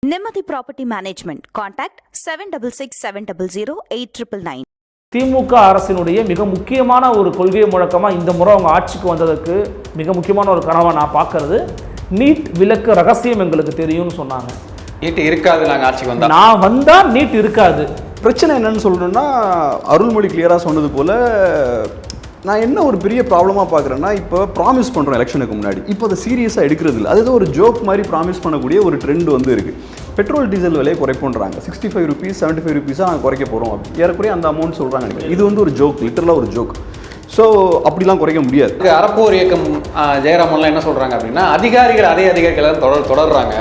Nimati Property Management. Contact 7667008999. திமுக அரசினுடைய மிக முக்கியமான ஒரு கொள்கை முழக்கமாக இந்த முறை அவங்க ஆட்சிக்கு வந்ததுக்கு மிக முக்கியமான ஒரு கனவை நான் பார்க்கறது, நீட் விலக்கு ரகசியம் எங்களுக்கு தெரியும்னு சொன்னாங்க. நீட் இருக்காது, நாங்கள் ஆட்சிக்கு வந்தா நான் வந்தால் நீட் இருக்காது. பிரச்சனை என்னன்னு சொல்லணும்னா, அருள்மொழி கிளியராக சொன்னது போல் நான் என்ன ஒரு பெரிய ப்ராப்ளமாக பார்க்குறேன்னா, இப்போ ப்ராமிஸ் பண்ணுறோம் எலெக்ஷனுக்கு முன்னாடி, இப்போ அதை சீரியஸாக எடுக்கிறது இல்லை. அது ஒரு ஜோக் மாதிரி ப்ராமிஸ் பண்ணக்கூடிய ஒரு ட்ரெண்ட் வந்து இருக்குது. பெட்ரோல் டீசல் விலையை குறைப்போன்றாங்க, 65 ரூபீஸ் 75 ரூபீஸாக நாங்கள் குறைக்க போகிறோம் அப்படி ஏறக்குறைய அந்த அமௌண்ட் சொல்கிறாங்க. இது வந்து ஒரு ஜோக், லிட்டரலாக ஒரு ஜோக். ஸோ அப்படிலாம் குறைக்க முடியாது. அறப்போர் இயக்கம் ஜெயராமன்லாம் என்ன சொல்கிறாங்க அப்படின்னா, அதிகாரிகள் அதே அதிகாரிகள் தொடர்றாங்க,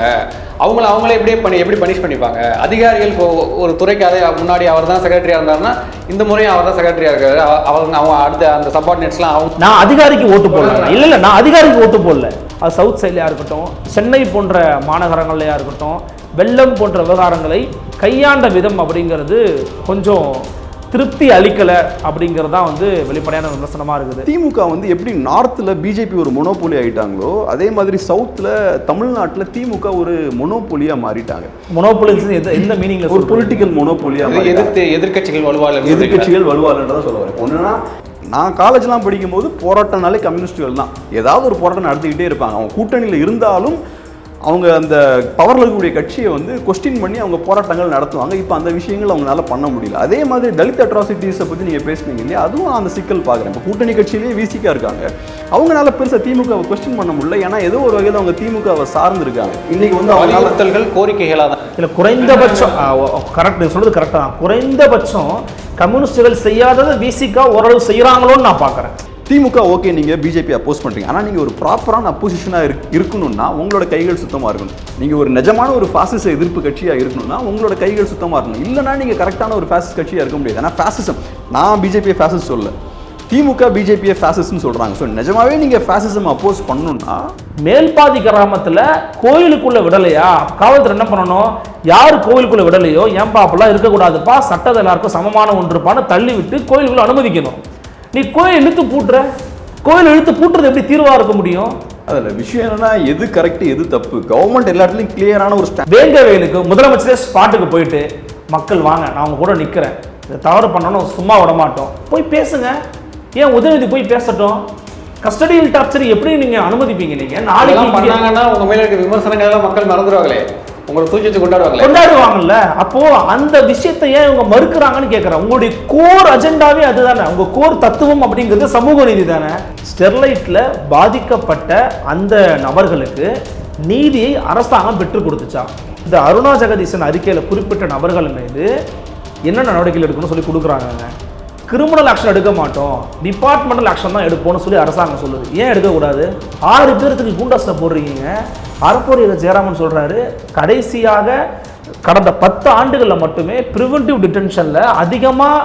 அவங்களே எப்படி பனிஷ் பண்ணிப்பாங்க. அதிகாரிகள் இப்போ ஒரு துறைக்கு முன்னாடி அவர் தான் செக்ரட்டரியாக இருந்தாருன்னா இந்த முறையும் அவர் தான் செக்ரட்டரியாக இருக்காரு. அவங்க அடுத்த அந்த சப்பார்டினேட்ஸ்லாம் நான் அதிகாரிக்கு ஓட்டு போடல. இல்லை நான் அதிகாரிக்கு ஓட்டு போடல. அது சவுத் சைட்லையாக இருக்கட்டும், சென்னை போன்ற மாநகரங்கள்லையாக இருக்கட்டும், வெள்ளம் போன்ற விவகாரங்களை கையாண்ட விதம் அப்படிங்கிறது கொஞ்சம் திருப்தி அளிக்கலை அப்படிங்கிறது தான் வந்து வெளிப்படையான விமர்சனமாக இருக்குது. திமுக வந்து எப்படி நார்த்தில் பிஜேபி ஒரு மொனோபோலி ஆகிட்டாங்களோ, அதே மாதிரி சவுத்தில் தமிழ்நாட்டில் திமுக ஒரு மொனோபோலியாக மாறிட்டாங்க. மொனோபோலி எந்த மீனிங்ல? ஒரு பொலிட்டிக்கல் மொனோபோலியாக எதிர்கட்சிகள் வலுவாளன்றதான் சொல்ல வரேன். ஒன்றுனா, நான் காலேஜ்லாம் படிக்கும்போது போராட்டம்னாலே கம்யூனிஸ்டுகள் தான் ஏதாவது ஒரு போராட்டம் நடத்திக்கிட்டே இருப்பாங்க. அவங்க கூட்டணியில் இருந்தாலும் அவங்க அந்த பவரில் இருக்கக்கூடிய கட்சியை வந்து கொஸ்டின் பண்ணி அவங்க போராட்டங்கள் நடத்துவாங்க. இப்போ அந்த விஷயங்கள் அவங்களால பண்ண முடியல. அதே மாதிரி தலித் அட்ராசிட்டிஸை பற்றி நீங்கள் பேசுனீங்க இல்லையா, அதுவும் நான் அந்த சிக்கல் பார்க்குறேன். இப்போ கூட்டணி கட்சியிலேயே விசிகா இருக்காங்க, அவங்களால பெருசாக திமுகவை கொஸ்டின் பண்ண முடியல. ஏன்னா ஏதோ ஒரு வகையில் அவங்க திமுகவை சார்ந்திருக்காங்க. இன்னைக்கு வந்து வலியுறுத்தல்கள் கோரிக்கைகளாக தான் இல்லை, குறைந்தபட்சம் கரெக்ட் சொல்றது கரெக்டாக தான். குறைந்தபட்சம் கம்யூனிஸ்டுகள் செய்யாததை விசிகா ஓரளவு செய்கிறாங்களோன்னு நான் பார்க்குறேன். திமுக ஓகே, நீங்கள் பிஜேபி அப்போஸ் பண்ணுறீங்க, ஆனால் நீங்கள் ஒரு ப்ராப்பரான அப்போசிஷனாக இருக்கணும்னா உங்களோட கைகள் சுத்தமாக இருக்கணும். நீங்கள் ஒரு நிஜமான ஒரு ஃபாசிச எதிர்ப்பு கட்சியாக இருக்கணும்னா உங்களோட கைகள் சுத்தமாக இருக்கணும். இல்லைனா நீங்கள் கரெக்டான ஒரு ஃபேசிஸ்ட் கட்சியாக இருக்க முடியாது. ஏன்னா ஃபேசிசம், நான் பிஜேபியை ஃபேசிஸ்ட் சொல்ல, திமுக பிஜேபியை ஃபேசிஸ்ட்னு சொல்கிறாங்க. ஸோ நிஜமாவே நீங்கள் ஃபேசிசம் அப்போஸ் பண்ணணும்னா மேல்பாதி கிராமத்தில் கோயிலுக்குள்ளே விடலையா, காவல்துறை என்ன பண்ணணும், யார் கோயிலுக்குள்ளே விடலையோ ஏன்பா அப்பெல்லாம் இருக்கக்கூடாதுப்பா, சட்டத்தை எல்லாருக்கும் சமமான ஒன்றுப்பான்னு தள்ளி விட்டு கோயிலுக்குள்ளே அனுமதிக்கணும். நீ கோயில் இழுத்து பூட்டுற, கோயில் இழுத்து பூட்டுறது எப்படி தீர்வாக இருக்க முடியும்? அதில் விஷயம் என்னன்னா, எது கரெக்ட் எது தப்பு, கவர்மெண்ட் எல்லா இடத்துலையும் கிளியரான ஒரு வேங்க வயலுக்கு முதலமைச்சரே ஸ்பாட்டுக்கு போயிட்டு மக்கள் வாங்க நான் அவங்க கூட நிற்கிறேன், இதை தவறு பண்ணணும் சும்மா விட மாட்டோம், போய் பேசுங்க. ஏன் உதயநிதி போய் பேசட்டும்? கஸ்டடியல் டார்ச்சர் எப்படி நீங்க அனுமதிப்பீங்க? நீங்க நாளைக்கு பண்ணாங்கன்னா உங்க மேல இருக்க விமர்சனங்கள் எல்லாம் மக்கள் மறந்துடுவாங்களே, உங்களை தூக்கி வச்சு கொண்டாடுவாங்கல்ல. அப்போ அந்த விஷயத்தை ஏன் இவங்க மறுக்கிறாங்கன்னு கேட்கறேன். உங்களுடைய கோர் அஜெண்டாவே அதுதானே, உங்க கோர் தத்துவம் அப்படிங்கிறது சமூக நீதி தானே. ஸ்டெர்லைட்ல பாதிக்கப்பட்ட அந்த நபர்களுக்கு நீதியை அரசாங்கம் பெற்றுக் கொடுத்துச்சா? இந்த அருணா ஜெகதீசன் அறிக்கையில் குறிப்பிட்ட நபர்கள் மீது என்ன நடவடிக்கைகள் எடுக்கணும்னு சொல்லி கொடுக்குறாங்க. கிரிமினல் ஆக்ஷன் எடுக்க மாட்டோம், டிபார்ட்மெண்டல் ஆக்ஷன் தான் எடுப்போம்னு சொல்லி அரசாங்கம் சொல்லுது. ஏன் எடுக்கக்கூடாது? 6 பேருக்கு குண்டாஸ்ல போடுறீங்க. அறப்போர் ஜெயராமன் சொல்றாரு, கடைசியாக கடந்த 10 ஆண்டுகளில் மட்டுமே பிரிவென்டிவ் டிடென்ஷன்ல அதிகமாக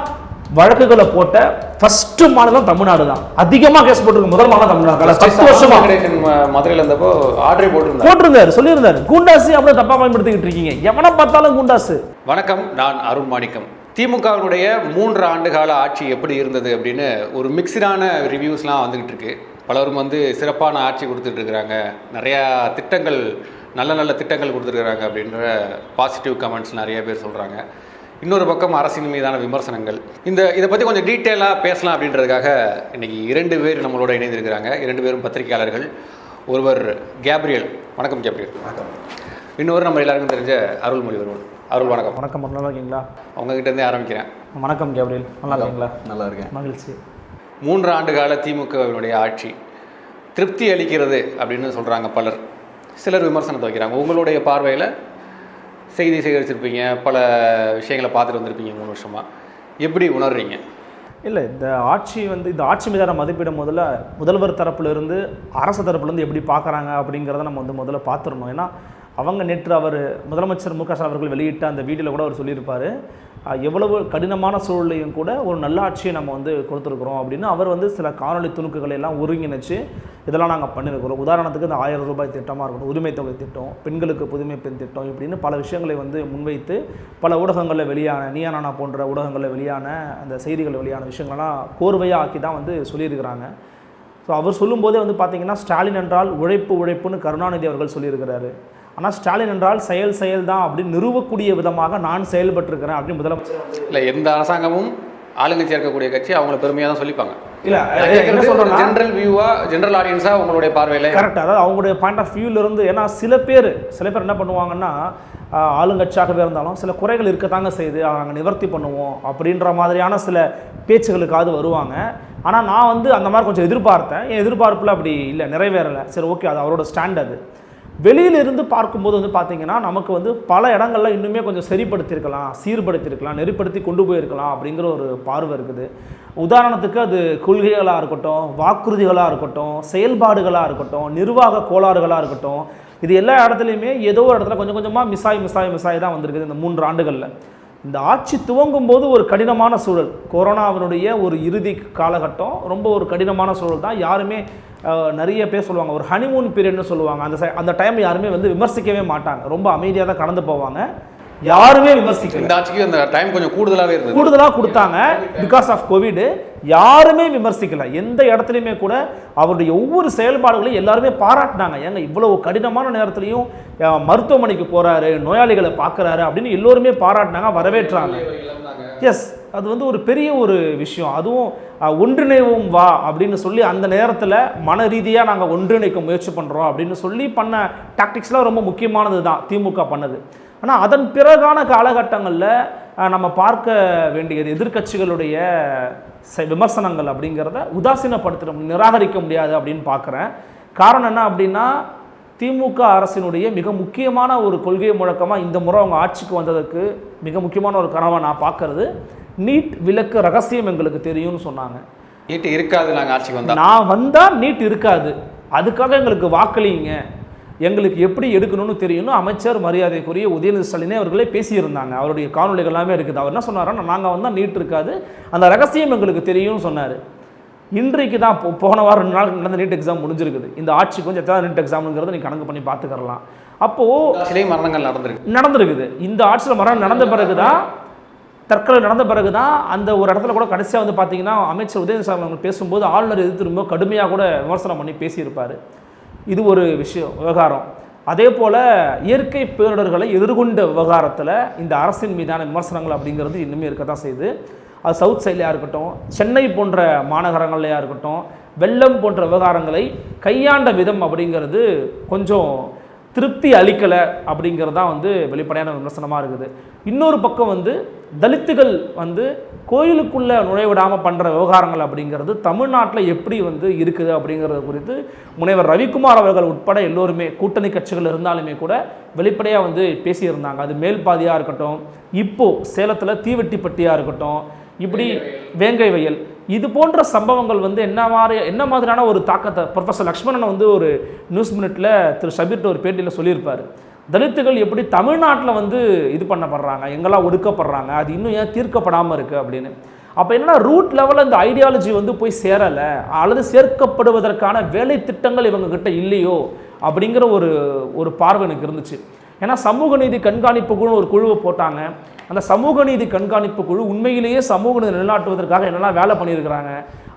வழக்குகளை போட்ட ஃபர்ஸ்ட் மாநிலம் தமிழ்நாடு தான். அதிகமாக கேஸ் போட்டிருக்கு முதல் மாநிலம் தமிழ்நாடு. 10 வருஷமா மதுரையில் இருந்தப்போ ஆர்டர் போட்டிருந்தாரு, சொல்லியிருந்தாரு. குண்டாசி அப்படியே தப்பா பயன்படுத்திக்கிட்டு இருக்கீங்க, எவனை பார்த்தாலும் குண்டாசு. வணக்கம், நான் அருண் மாணிக்கம். திமுகவினுடைய 3 ஆண்டுகால ஆட்சி எப்படி இருந்தது அப்படின்னு ஒரு மிக்சடான ரிவ்யூஸ்லாம் வந்துகிட்டு இருக்கு. பலரும் வந்து சிறப்பான ஆட்சி கொடுத்துட்டு இருக்கிறாங்க, நிறையா திட்டங்கள், நல்ல நல்ல திட்டங்கள் கொடுத்துருக்குறாங்க அப்படின்ற பாசிட்டிவ் கமெண்ட்ஸ் நிறைய பேர் சொல்கிறாங்க. இன்னொரு பக்கம் அரசின் மீதான விமர்சனங்கள். இதை பற்றி கொஞ்சம் டீட்டெயிலாக பேசலாம் அப்படின்றதுக்காக இன்றைக்கி 2 பேர் நம்மளோட இணைந்திருக்கிறாங்க. 2 பேரும் பத்திரிகையாளர்கள். ஒருவர் கேப்ரியல். வணக்கம் கேப்ரியல். வணக்கம். இன்னொரு நம்ம எல்லாருக்கும் தெரிஞ்ச அருள்மொழி வருவன். அருள் வணக்கம். வணக்கம், நல்லா இருக்கீங்களா? உங்ககிட்டேருந்தே ஆரம்பிக்கிறேன். வணக்கம் கேப்ரியல், நல்லா இருக்கீங்களா? நல்லா இருக்கேன், மகிழ்ச்சி. 3 ஆண்டுகால திமுகவினுடைய ஆட்சி திருப்தி அளிக்கிறது அப்படின்னு சொல்கிறாங்க பலர். சிலர் விமர்சனத்தை வைக்கிறாங்க. உங்களுடைய பார்வையில் செய்தி சேகரிச்சிருப்பீங்க, பல விஷயங்களை பார்த்துட்டு வந்திருப்பீங்க 3 வருஷமாக, எப்படி உணர்றீங்க? இல்லை, இந்த ஆட்சி மீதான மதிப்பீடு முதல்வர் தரப்புலேருந்து அரசு தரப்புலேருந்து எப்படி பார்க்குறாங்க அப்படிங்கிறத நம்ம முதல்ல பார்த்துடணும். ஏன்னா அவங்க நேற்று முதலமைச்சர் மு க ஸ்டாலின் அவர்கள் வெளியிட்ட அந்த வீடியோவில் கூட அவர் சொல்லியிருப்பார், எவ்வளவு கடினமான சூழலையும் கூட ஒரு நல்ல ஆட்சியை நம்ம கொடுத்துருக்குறோம் அப்படின்னு. அவர் சில காணொலி துணுக்குகளை எல்லாம் ஒருங்கிணைச்சு இதெல்லாம் நாங்கள் பண்ணியிருக்கிறோம். உதாரணத்துக்கு இந்த 1000 ரூபாய் திட்டமாக இருக்கட்டும், உரிமை தொகை திட்டம், பெண்களுக்கு புதுமை பெண் திட்டம், இப்படின்னு பல விஷயங்களை முன்வைத்து பல ஊடகங்களில் வெளியான நீயானா போன்ற ஊடகங்களில் வெளியான அந்த செய்திகள் வெளியான விஷயங்கள்லாம் கோர்வையாக ஆக்கி தான் சொல்லியிருக்கிறாங்க. ஸோ அவர் சொல்லும்போதே பார்த்திங்கன்னா, ஸ்டாலின் என்றால் உழைப்புன்னு கருணாநிதி அவர்கள் சொல்லியிருக்கிறாரு. ஆனால் ஸ்டாலின் என்றால் செயல் தான் அப்படின்னு நிறுவக்கூடிய விதமாக நான் செயல்பட்டிருக்கிறேன் அப்படின்னு முதலமைச்சர் இல்லை, எந்த அரசாங்கமும் ஆளுங்கட்சியாக இருக்கக்கூடிய கட்சி அவங்கள பெருமையாக தான் சொல்லிப்பாங்க. இல்லை என்ன சொல்கிறேன், ஜென்ரல் வியூவா, ஜென்ரல் ஆடியன்ஸாக உங்களுடைய பார்வையில் கரெக்டாக, அதாவது அவங்களுடைய பாயிண்ட் ஆஃப் வியூவிலிருந்து. ஏன்னா சில பேர் என்ன பண்ணுவாங்கன்னா, ஆளுங்கட்சியாகவே இருந்தாலும் சில குறைகள் இருக்கத்தாங்க செய்து அதை நாங்கள் நிவர்த்தி பண்ணுவோம் அப்படின்ற மாதிரியான சில பேச்சுகளுக்காவது வருவாங்க. ஆனால் நான் வந்து அந்த மாதிரி கொஞ்சம் எதிர்பார்த்தேன். என் எதிர்பார்ப்பில் அப்படி இல்லை, நிறைவேறலை. சரி, ஓகே, அது அவரோட ஸ்டாண்ட். அது வெளியிலிருந்து பார்க்கும்போது வந்து பார்த்திங்கன்னா நமக்கு வந்து பல இடங்களில் இன்னுமே கொஞ்சம் சரிப்படுத்தியிருக்கலாம், சீர்படுத்தியிருக்கலாம், நெறிப்படுத்தி கொண்டு போயிருக்கலாம் அப்படிங்கிற ஒரு பார்வை இருக்குது. உதாரணத்துக்கு அது கொள்கைகளாக இருக்கட்டும், வாக்குறுதிகளாக இருக்கட்டும், செயல்பாடுகளாக இருக்கட்டும், நிர்வாக கோளாறுகளாக இருக்கட்டும், இது எல்லா இடத்துலையுமே ஏதோ ஒரு இடத்துல கொஞ்சம் கொஞ்சமாக மிஸ் ஆகி தான் வந்திருக்குது இந்த 3 ஆண்டுகளில். இந்த ஆட்சி துவங்கும் போது ஒரு கடினமான சூழல், கொரோனாவினுடைய ஒரு இறுதி காலகட்டம், ரொம்ப ஒரு கடினமான சூழல் தான். யாருமே நிறைய பேர் சொல்லுவாங்க ஒரு ஹனிமூன் பீரியட்னு சொல்லுவாங்க. அந்த டைம் யாருமே வந்து விமர்சிக்கவே மாட்டாங்க, ரொம்ப அமைதியாக தான் கடந்து போவாங்க, யாருமே விமர்சிக்கல. இந்த ஆட்சிக்கு அந்த டைம் கொஞ்சம் கூடுதலாக கொடுத்தாங்க பிகாஸ் ஆஃப் கோவிட். யாருமே விமர்சிக்கல, எந்த இடத்துலையுமே கூட அவருடைய ஒவ்வொரு செயல்பாடுகளையும் எல்லாருமே பாராட்டினாங்க. ஏங்க இவ்வளவு கடினமான நேரத்துலையும் மருத்துவமனைக்கு போறாரு, நோயாளிகளை பார்க்குறாரு அப்படின்னு எல்லோருமே பாராட்டினாங்க, வரவேற்றாங்க. எஸ், அது வந்து ஒரு பெரிய ஒரு விஷயம். அதுவும் ஒன்றிணைவோம் வா அப்படின்னு சொல்லி அந்த நேரத்தில் மன ரீதியாக நாங்கள் ஒன்றிணைக்க முயற்சி பண்ணுறோம் அப்படின்னு சொல்லி பண்ண டாக்டிக்ஸ்லாம் ரொம்ப முக்கியமானது தான் திமுக பண்ணது. ஆனால் அதன் பிறகான காலகட்டங்களில் நம்ம பார்க்க வேண்டியது எதிர்க்கட்சிகளுடைய விமர்சனங்கள் அப்படிங்கிறத உதாசீனப்படுத்த நிராகரிக்க முடியாது அப்படின்னு பார்க்குறேன். காரணம் என்ன அப்படின்னா, திமுக அரசினுடைய மிக முக்கியமான ஒரு கொள்கை முழக்கமாக இந்த முறை அவங்க ஆட்சிக்கு வந்ததுக்கு மிக முக்கியமான ஒரு கனவை நான் பார்க்கறது, நீட் விலக்கு ரகசியம் எங்களுக்கு தெரியும்னு சொன்னாங்க. நீட் இருக்காது, நாங்கள் ஆட்சிக்கு வந்தால் நான் வந்தால் நீட் இருக்காது, அதுக்காக எங்களுக்கு வாக்களிங்க, எங்களுக்கு எப்படி எடுக்கணும்னு தெரியும்னு அமைச்சர் மரியாதைக்குரிய உதயநிதி ஸ்டாலினே அவர்களே பேசியிருந்தாங்க. அவருடைய காணொலிகள் எல்லாமே இருக்குது. அவர் என்ன சொன்னார்னா, நாங்கள் வந்தால் நீட் இருக்காது, அந்த ரகசியம் எங்களுக்கு தெரியும்னு சொன்னார். இன்றைக்கு தான் போன வாரம் 2 நாளுக்கு நடந்த நீட் எக்ஸாம் முடிஞ்சிருக்குது. இந்த ஆட்சிக்கு கொஞ்சம் எத்தனை நீட் எக்ஸாம்ங்கிறத நீங்கள் கணக்கு பண்ணி பார்த்துக்கலாம். அப்போது மரணங்கள் நடந்திருக்குது. இந்த ஆட்சியில் மரணம் நடந்த பிறகு தான், தற்கொலை நடந்த பிறகு தான், அந்த ஒரு இடத்துல கூட கடைசியாக வந்து பார்த்தீங்கன்னா அமைச்சர் உதயநிதி ஸ்டாலின் அவர்கள் பேசும்போது ஆளுநர் எதிர்த்து ரொம்ப கடுமையாக கூட விமர்சனம் பண்ணி பேசியிருப்பார். இது ஒரு விஷயம் விவகாரம். அதே போல் இயற்கை பேரிடர்களை எதிர்கொண்ட விவகாரத்தில் இந்த அரசின் மீதான விமர்சனங்கள் அப்படிங்கிறது இன்னுமே இருக்க தான் செய்யுது. அது சவுத் சைட்லையாக இருக்கட்டும், சென்னை போன்ற மாநகரங்கள்லையாக இருக்கட்டும், வெள்ளம் போன்ற விவகாரங்களை கையாண்ட விதம் அப்படிங்கிறது கொஞ்சம் திருப்தி அளிக்கலை அப்படிங்கிறது தான் வந்து வெளிப்படையான விமர்சனமாக இருக்குது. இன்னொரு பக்கம் வந்து தலித்துகள் வந்து கோயிலுக்குள்ளே நுழைவிடாமல் பண்ணுற விவகாரங்கள் அப்படிங்கிறது தமிழ்நாட்டில் எப்படி வந்து இருக்குது அப்படிங்கிறது குறித்து முனைவர் ரவிக்குமார் அவர்கள் உட்பட எல்லோருமே கூட்டணி கட்சிகள் இருந்தாலுமே கூட வெளிப்படையாக வந்து பேசியிருந்தாங்க. அது மேல்பாதியாக இருக்கட்டும், இப்போது சேலத்தில் தீவெட்டிப்பட்டியாக இருக்கட்டும், இப்படி வேங்கை வயல், இது போன்ற சம்பவங்கள் வந்து என்ன மாதிரியான ஒரு தாக்கத்தை ப்ரொஃபஸர் லக்ஷ்மணன் வந்து ஒரு நியூஸ் மினிட்டில் திரு ஷபீர்ட்ட ஒரு பேட்டியில் சொல்லியிருப்பார். தலித்துகள் எப்படி தமிழ்நாட்டில் வந்து இது பண்ணப்படுறாங்க, எங்கெல்லாம் ஒடுக்கப்படுறாங்க, அது இன்னும் ஏன் தீர்க்கப்படாமல் இருக்குது அப்படின்னு. அப்போ என்னன்னா, ரூட் லெவலில் இந்த ஐடியாலஜி வந்து போய் சேரலை, அல்லது சேர்க்கப்படுவதற்கான வேலை திட்டங்கள் இவங்ககிட்ட இல்லையோ அப்படிங்கிற ஒரு பார்வை எனக்கு இருந்துச்சு. ஏன்னா சமூக நீதி கண்காணிப்பு குழு ஒரு குழுவை போட்டாங்க. அந்த சமூக நீதி கண்காணிப்பு குழு உண்மையிலேயே சமூக நீதி நிலைநாட்டுவதற்காக என்னெல்லாம் வேலை பண்ணியிருக்கிறாங்க,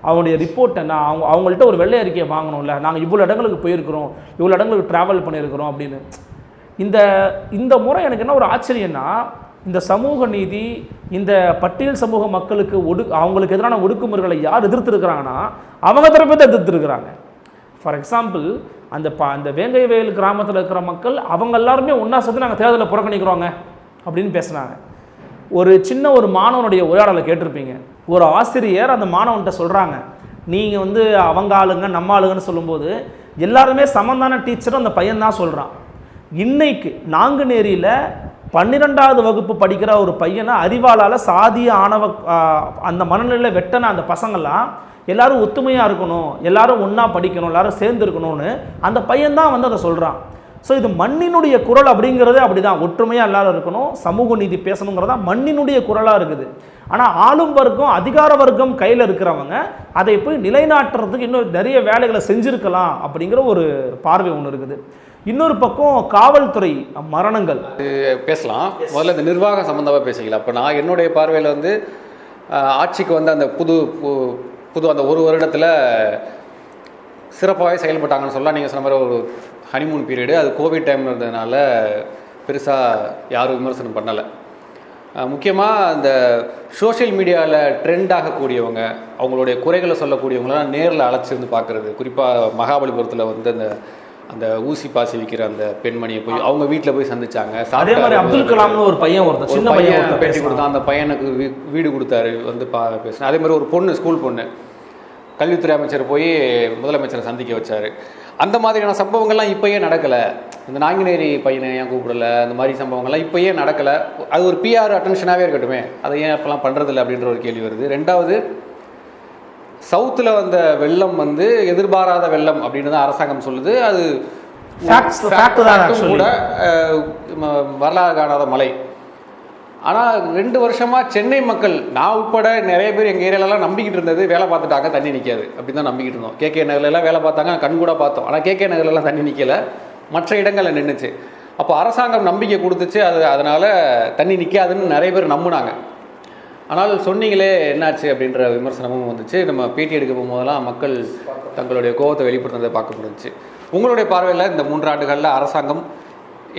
அவங்களுடைய ரிப்போர்ட் என்ன, அவங்கள்ட்ட ஒரு வெள்ளை அறிக்கையை வாங்கணும்ல, நாங்கள் இவ்வளோ இடங்களுக்கு போயிருக்கிறோம், இவ்வளோ இடங்களுக்கு ட்ராவல் பண்ணியிருக்கிறோம் அப்படின்னு. இந்த முறை எனக்கு என்ன ஒரு ஆச்சரியம்னா, இந்த சமூக நீதி, இந்த பட்டியல் சமூக மக்களுக்கு அவங்களுக்கு எதிரான ஒடுக்குமுறைகளை யார் எதிர்த்துருக்கிறாங்கன்னா அவங்க தரப்பை தான் எதிர்த்துருக்கிறாங்க. ஃபார் எக்ஸாம்பிள், அந்த வேங்கை வயல் கிராமத்தில் இருக்கிற மக்கள் அவங்க எல்லாருமே ஒன்றா சேர்த்து நாங்கள் தேர்தலை புறக்கணிக்கிறோங்க அப்படின்னு பேசுனாங்க. ஒரு சின்ன ஒரு மாணவனுடைய உரையாடலை கேட்டிருப்பீங்க. ஒரு ஆசிரியர் அந்த மாணவன்கிட்ட சொல்கிறாங்க, நீங்கள் வந்து அவங்க ஆளுங்க நம்ம ஆளுங்கன்னு சொல்லும்போது எல்லாருமே சமந்தான டீச்சரும் அந்த பையன் தான் சொல்கிறான். இன்னைக்கு நாங்குநேரியில் 12வது வகுப்பு படிக்கிற ஒரு பையனை அறிவாளால் சாதிய ஆணவ அந்த மனநிலையில் வெட்டன அந்த பசங்கள்லாம் எல்லாரும் ஒத்துமையாக இருக்கணும், எல்லாரும் ஒன்றா படிக்கணும், எல்லாரும் சேர்ந்து இருக்கணும்னு அந்த பையன்தான் வந்து அதை சொல்கிறான். ஸோ இது மண்ணினுடைய குரல் அப்படிங்கிறது அப்படி தான், ஒற்றுமையாக எல்லாரும் இருக்கணும், சமூக நீதி பேசணுங்கிறதா மண்ணினுடைய குரலாக இருக்குது. ஆனால் ஆளும் வர்க்கம், அதிகார வர்க்கம் கையில் இருக்கிறவங்க அதை போய் நிலைநாட்டுறதுக்கு இன்னும் நிறைய வேலைகளை செஞ்சுருக்கலாம் அப்படிங்கிற ஒரு பார்வை ஒன்று இருக்குது. இன்னொரு பக்கம் காவல்துறை மரணங்கள் பேசலாம். முதல்ல இந்த நிர்வாகம் சம்மந்தமாக பேசிக்கலாம். இப்போ நான் என்னுடைய பார்வையில் வந்து ஆட்சிக்கு வந்து அந்த புது அந்த ஒரு வருடத்தில் சிறப்பாகவே செயல்பட்டாங்கன்னு சொல்லலாம். நீங்கள் சொன்ன மாதிரி ஒரு ஹனிமூன் பீரியடு, அது கோவிட் டைமில் இருந்ததுனால பெருசாக யாரும் விமர்சனம் பண்ணலை. முக்கியமாக இந்த சோஷியல் மீடியாவில் ட்ரெண்ட் ஆகக்கூடியவங்க, அவங்களுடைய குறைகளை சொல்லக்கூடியவங்களாம் நேரில் அழைச்சிருந்து பார்க்குறது. குறிப்பாக மகாபலிபுரத்தில் வந்து அந்த ஊசி பாசி விற்கிற அந்த பெண்மணியை போய் அவங்க வீட்டில் போய் சந்திச்சாங்க. அதே மாதிரி அப்துல் கலாம்னு ஒரு பையன் ஒருத்தர் சின்ன பையன் பேட்டி கொடுத்தான், அந்த பையனுக்கு வீடு கொடுத்தாரு வந்து பேசினேன். அதே மாதிரி ஒரு பொண்ணு, ஸ்கூல் பொண்ணு, கல்வித்துறை அமைச்சர் போய் முதலமைச்சரை சந்திக்க வச்சார். அந்த மாதிரியான சம்பவங்கள்லாம் இப்போயே நடக்கலை. இந்த நாங்குநேரி பையனை ஏன் கூப்பிடலை, அந்த மாதிரி சம்பவங்கள்லாம் இப்போயே நடக்கலை. அது ஒரு பிஆர் அட்டென்ஷனாகவே இருக்கட்டுமே, அதை ஏன் இப்போலாம் பண்ணுறதில்ல அப்படின்ற ஒரு கேள்வி வருது. ரெண்டாவது, சவுத்தில் வந்த வெள்ளம் வந்து எதிர்பாராத வெள்ளம் அப்படின்னு தான் அரசாங்கம் சொல்லுது. அது கூட வரலாறு காணாத மழை. ஆனால் 2 வருஷமாக சென்னை மக்கள், நான் உட்பட நிறைய பேர் எங்கள் ஏரியாலலாம் நம்பிக்கிட்டு இருந்தது வேலை பார்த்துட்டாங்க தண்ணி நிற்காது அப்படின்னு தான் நம்பிக்கிட்டு இருந்தோம். கேகே நகர்லாம் வேலை பார்த்தாங்க, கண் கூட பார்த்தோம். ஆனால் கேகே நகர்லாம் தண்ணி நிற்கலை, மற்ற இடங்களில் நின்றுச்சு. அப்போ அரசாங்கம் நம்பிக்கை கொடுத்துச்சு, அதனால் தண்ணி நிற்காதுன்னு நிறைய பேர் நம்பினாங்க. ஆனால் சொன்னீங்களே என்னாச்சு அப்படின்ற விமர்சனமும் வந்துச்சு. நம்ம பேட்டி எடுக்க போகும்போதெல்லாம் மக்கள் தங்களுடைய கோபத்தை வெளிப்படுத்துறதை பார்க்க முடிஞ்சிச்சு. உங்களுடைய பார்வையில் இந்த 3 ஆண்டுகளில் அரசாங்கம்,